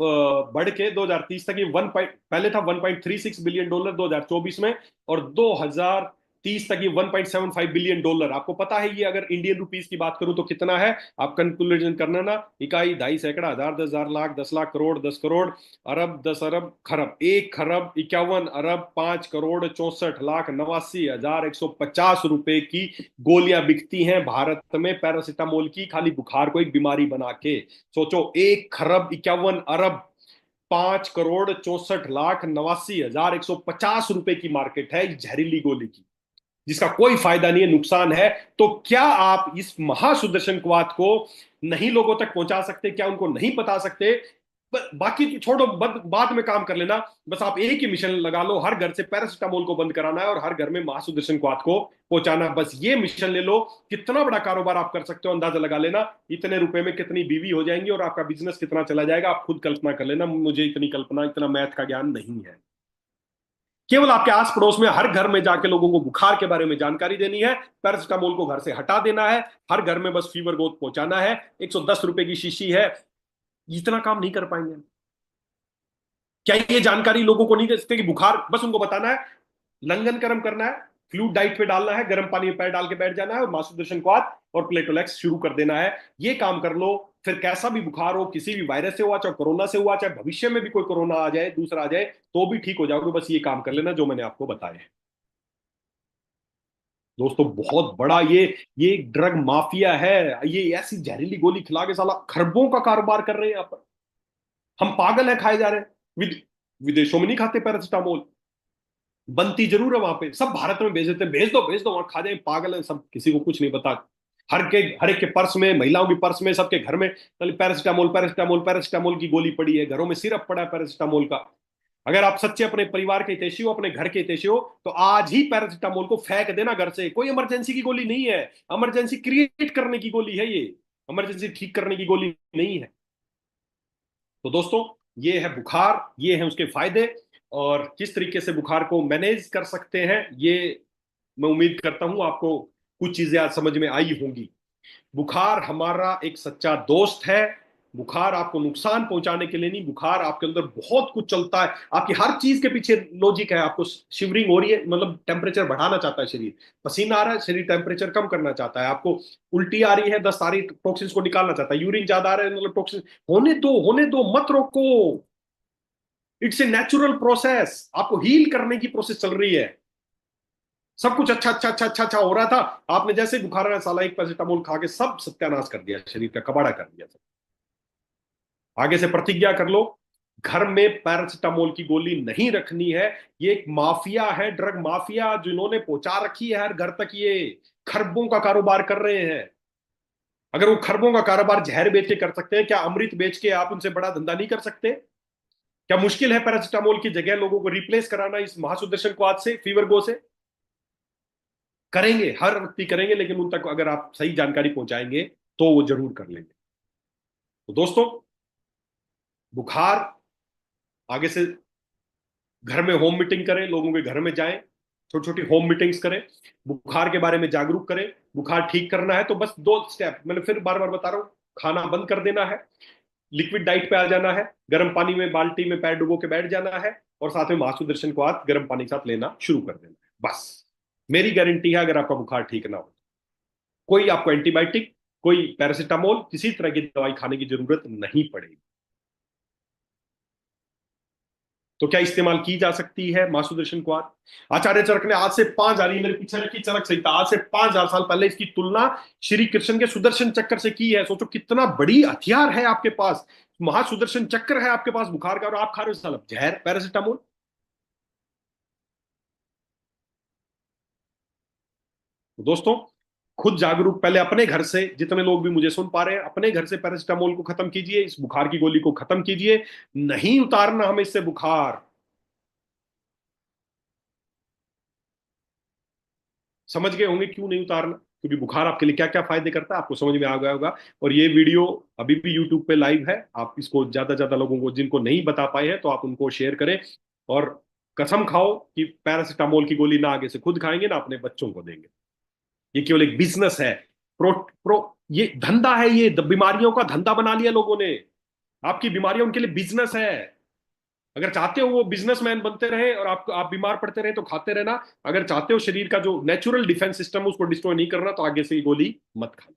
बढ़ के 2030 तक ये पहले था $1.36 बिलियन 2024 में, और 2030 तक ये $1.75 बिलियन। आपको पता है ये अगर इंडियन रुपीस की बात करूं तो कितना है, आप कंक्लूजन करना ना, इकाई, दहाई, सैकड़ा, हजार, 10,000, लाख, 10 लाख, करोड़, 10 करोड़, अरब, 10 अरब, खरब, 1 खरब 51 अरब 5 करोड़ 64 लाख 89,150 रुपए की गोलियां बिकती हैं भारत में पैरासिटामोल की, खाली बुखार को एक बीमारी बना के। सोचो, 1 खरब 51 अरब 5 करोड़ 64 लाख 89,150 रुपए की मार्केट है इस जहरीली गोली की, जिसका कोई फायदा नहीं है, नुकसान है। तो क्या आप इस महासुदर्शन क्वाथ को नहीं लोगों तक पहुंचा सकते, क्या उनको नहीं बता सकते बाकी तो छोड़ो, बाद में काम कर लेना। बस आप एक ही मिशन लगा लो, हर घर से पैरासिटामोल को बंद कराना है और हर घर में महासुदर्शन क्वाथ को पहुंचाना। बस ये मिशन ले लो, कितना बड़ा कारोबार आप कर सकते हो अंदाजा लगा लेना। इतने रुपए में कितनी बीवी हो जाएंगी और आपका बिजनेस कितना चला जाएगा, आप खुद कल्पना कर लेना। मुझे इतनी कल्पना, इतना मैथ का ज्ञान नहीं है। केवल आपके आस पड़ोस में हर घर में जाके लोगों को बुखार के बारे में जानकारी देनी है, पैरासिटामोल को घर से हटा देना है, हर घर में बस फीवर गोद पहुंचाना है। 110 रुपए की शीशी है, इतना काम नहीं कर पाएंगे? क्या ये जानकारी लोगों को नहीं दे सकते कि बुखार, बस उनको बताना है, लंगन कर्म करना है, फ्लूइड डाइट पे डालना है, गर्म पानी में पैर डाल के बैठ जाना है और मासुदर्शन क्वाथ और प्लेटोलेक्स शुरू कर देना है। ये काम कर लो, फिर कैसा भी बुखार हो, किसी भी वायरस से हुआ, चाहे कोरोना से हुआ, चाहे भविष्य में भी कोई कोरोना आ जाए, दूसरा आ जाए, तो भी ठीक हो जाओगे। बस ये काम कर लेना जो मैंने आपको बताया है। दोस्तों बहुत बड़ा ये एक ड्रग माफिया है। ये ऐसी जहरीली गोली खिला के साला खरबों का कारोबार कर रहे हैं यहाँ पर। हम पागल है, खाए जा रहे हैं। विदेशों में नहीं खाते पैरासिटामोल, बनती जरूर है वहां पे, सब भारत में भेज देते हैं, भेज दो वहां खा जाए। पागल है सब, किसी को कुछ नहीं पता। हर एक के पर्स में, महिलाओं की पर्स में, सबके घर में पैरासिटामोल पैरासिटामोल पैरासिटामोल की गोली पड़ी है, घरों में सिरप पड़ा है पैरासिटामोल का। अगर आप सच्चे अपने परिवार के हितैषी हो, अपने घर के हितैषी हो, तो आज ही पैरासिटामोल को फेंक देना घर से। कोई इमरजेंसी की गोली नहीं है, इमरजेंसी क्रिएट करने की गोली है ये, इमरजेंसी ठीक करने की गोली नहीं है। तो दोस्तों ये है बुखार, ये है उसके फायदे, और किस तरीके से बुखार को मैनेज कर सकते हैं, ये मैं उम्मीद करता हूं आपको कुछ चीजें आज समझ में आई होंगी। बुखार हमारा एक सच्चा दोस्त है। बुखार आपको नुकसान पहुंचाने के लिए नहीं, बुखार आपके अंदर बहुत कुछ चलता है, आपकी हर चीज के पीछे लॉजिक है। आपको शिवरिंग हो रही है, मतलब टेम्परेचर बढ़ाना चाहता है शरीर, पसीना आ रहा है, शरीर टेम्परेचर कम करना चाहता है, आपको उल्टी आ रही है, दस्त आ रही, टॉक्सिन्स को निकालना चाहता है, यूरिन ज्यादा आ रहा है, मतलब टॉक्सिन, होने दो, मत रोको। इट्स ए नेचुरल प्रोसेस, आपको हील करने की प्रोसेस चल रही है। सब कुछ अच्छा अच्छा अच्छा अच्छा अच्छा हो रहा था, आपने जैसे बुखार आया साला एक पैरासिटामोल खा के सब सत्यानाश कर दिया, शरीर का कबाड़ा कर दिया सब। आगे से प्रतिज्ञा कर लो, घर में पैरासिटामोल की गोली नहीं रखनी है। ये एक माफिया है, ड्रग माफिया, जिन्होंने पहुंचा रखी है हर घर तक। ये खरबों का कारोबार कर रहे हैं। अगर वो खरबों का कारोबार जहर बेच के कर सकते हैं, क्या अमृत बेच के आप उनसे बड़ा धंधा नहीं कर सकते? क्या मुश्किल है पैरासिटामोल की जगह लोगों को रिप्लेस कराना इस महासुदर्शन क्वाथ से, फीवर गो से? करेंगे, हर व्यक्ति करेंगे, लेकिन उन तक अगर आप सही जानकारी पहुंचाएंगे तो वो जरूर कर लेंगे। तो दोस्तों बुखार, आगे से घर में होम मीटिंग करें, लोगों के घर में जाएं, छोटी छोटी होम मीटिंग्स करें, बुखार के बारे में जागरूक करें। बुखार ठीक करना है तो बस 2 स्टेप, मैंने फिर बार बार बता रहा हूं, खाना बंद कर देना है, लिक्विड डाइट पे आ जाना है, गर्म पानी में बाल्टी में पैर डुबो के बैठ जाना है, और साथ में महासुदर्शन को हाथ गर्म पानी के साथ लेना शुरू कर देना है। बस मेरी गारंटी है, अगर आपका बुखार ठीक ना हो, कोई आपको एंटीबायोटिक, कोई पैरासिटामोल, किसी तरह की दवाई खाने की जरूरत नहीं पड़ेगी। तो क्या इस्तेमाल की जा सकती है मासुदर्शन क्वाथ? आचार्य चरक ने आज से 5,000, मेरे पीछे रखी चरक संहिता, आज से 5,000 साल पहले इसकी तुलना श्री कृष्ण के सुदर्शन चक्र से की है। सोचो कितना बड़ी हथियार है आपके पास, महासुदर्शन चक्र है आपके पास बुखार का, और आप खा रहे हो साला जहर पैरासिटामोल। तो दोस्तों खुद जागरूक, पहले अपने घर से, जितने लोग भी मुझे सुन पा रहे हैं, अपने घर से पैरासिटामोल को खत्म कीजिए, इस बुखार की गोली को खत्म कीजिए। नहीं उतारना हमें इससे बुखार, समझ गए होंगे क्यों नहीं उतारना, क्योंकि बुखार आपके लिए क्या क्या फायदे करता है आपको समझ में आ गया होगा। और ये वीडियो अभी भी यूट्यूब पे लाइव है, आप इसको ज्यादा से ज्यादा लोगों को, जिनको नहीं बता पाए हैं, तो आप उनको शेयर करें। और कसम खाओ कि पैरासिटामोल की गोली ना आगे से खुद खाएंगे ना अपने बच्चों को देंगे। ये केवल एक बिजनेस है, प्रो ये धंधा है, ये बीमारियों का धंधा बना लिया लोगों ने। आपकी बीमारियां उनके लिए बिजनेस है। अगर चाहते हो वो बिजनेसमैन बनते रहे और आप बीमार पड़ते रहे तो खाते रहना। अगर चाहते हो शरीर का जो नेचुरल डिफेंस सिस्टम उसको डिस्ट्रॉय नहीं करना, तो आगे से ये गोली मत खाना।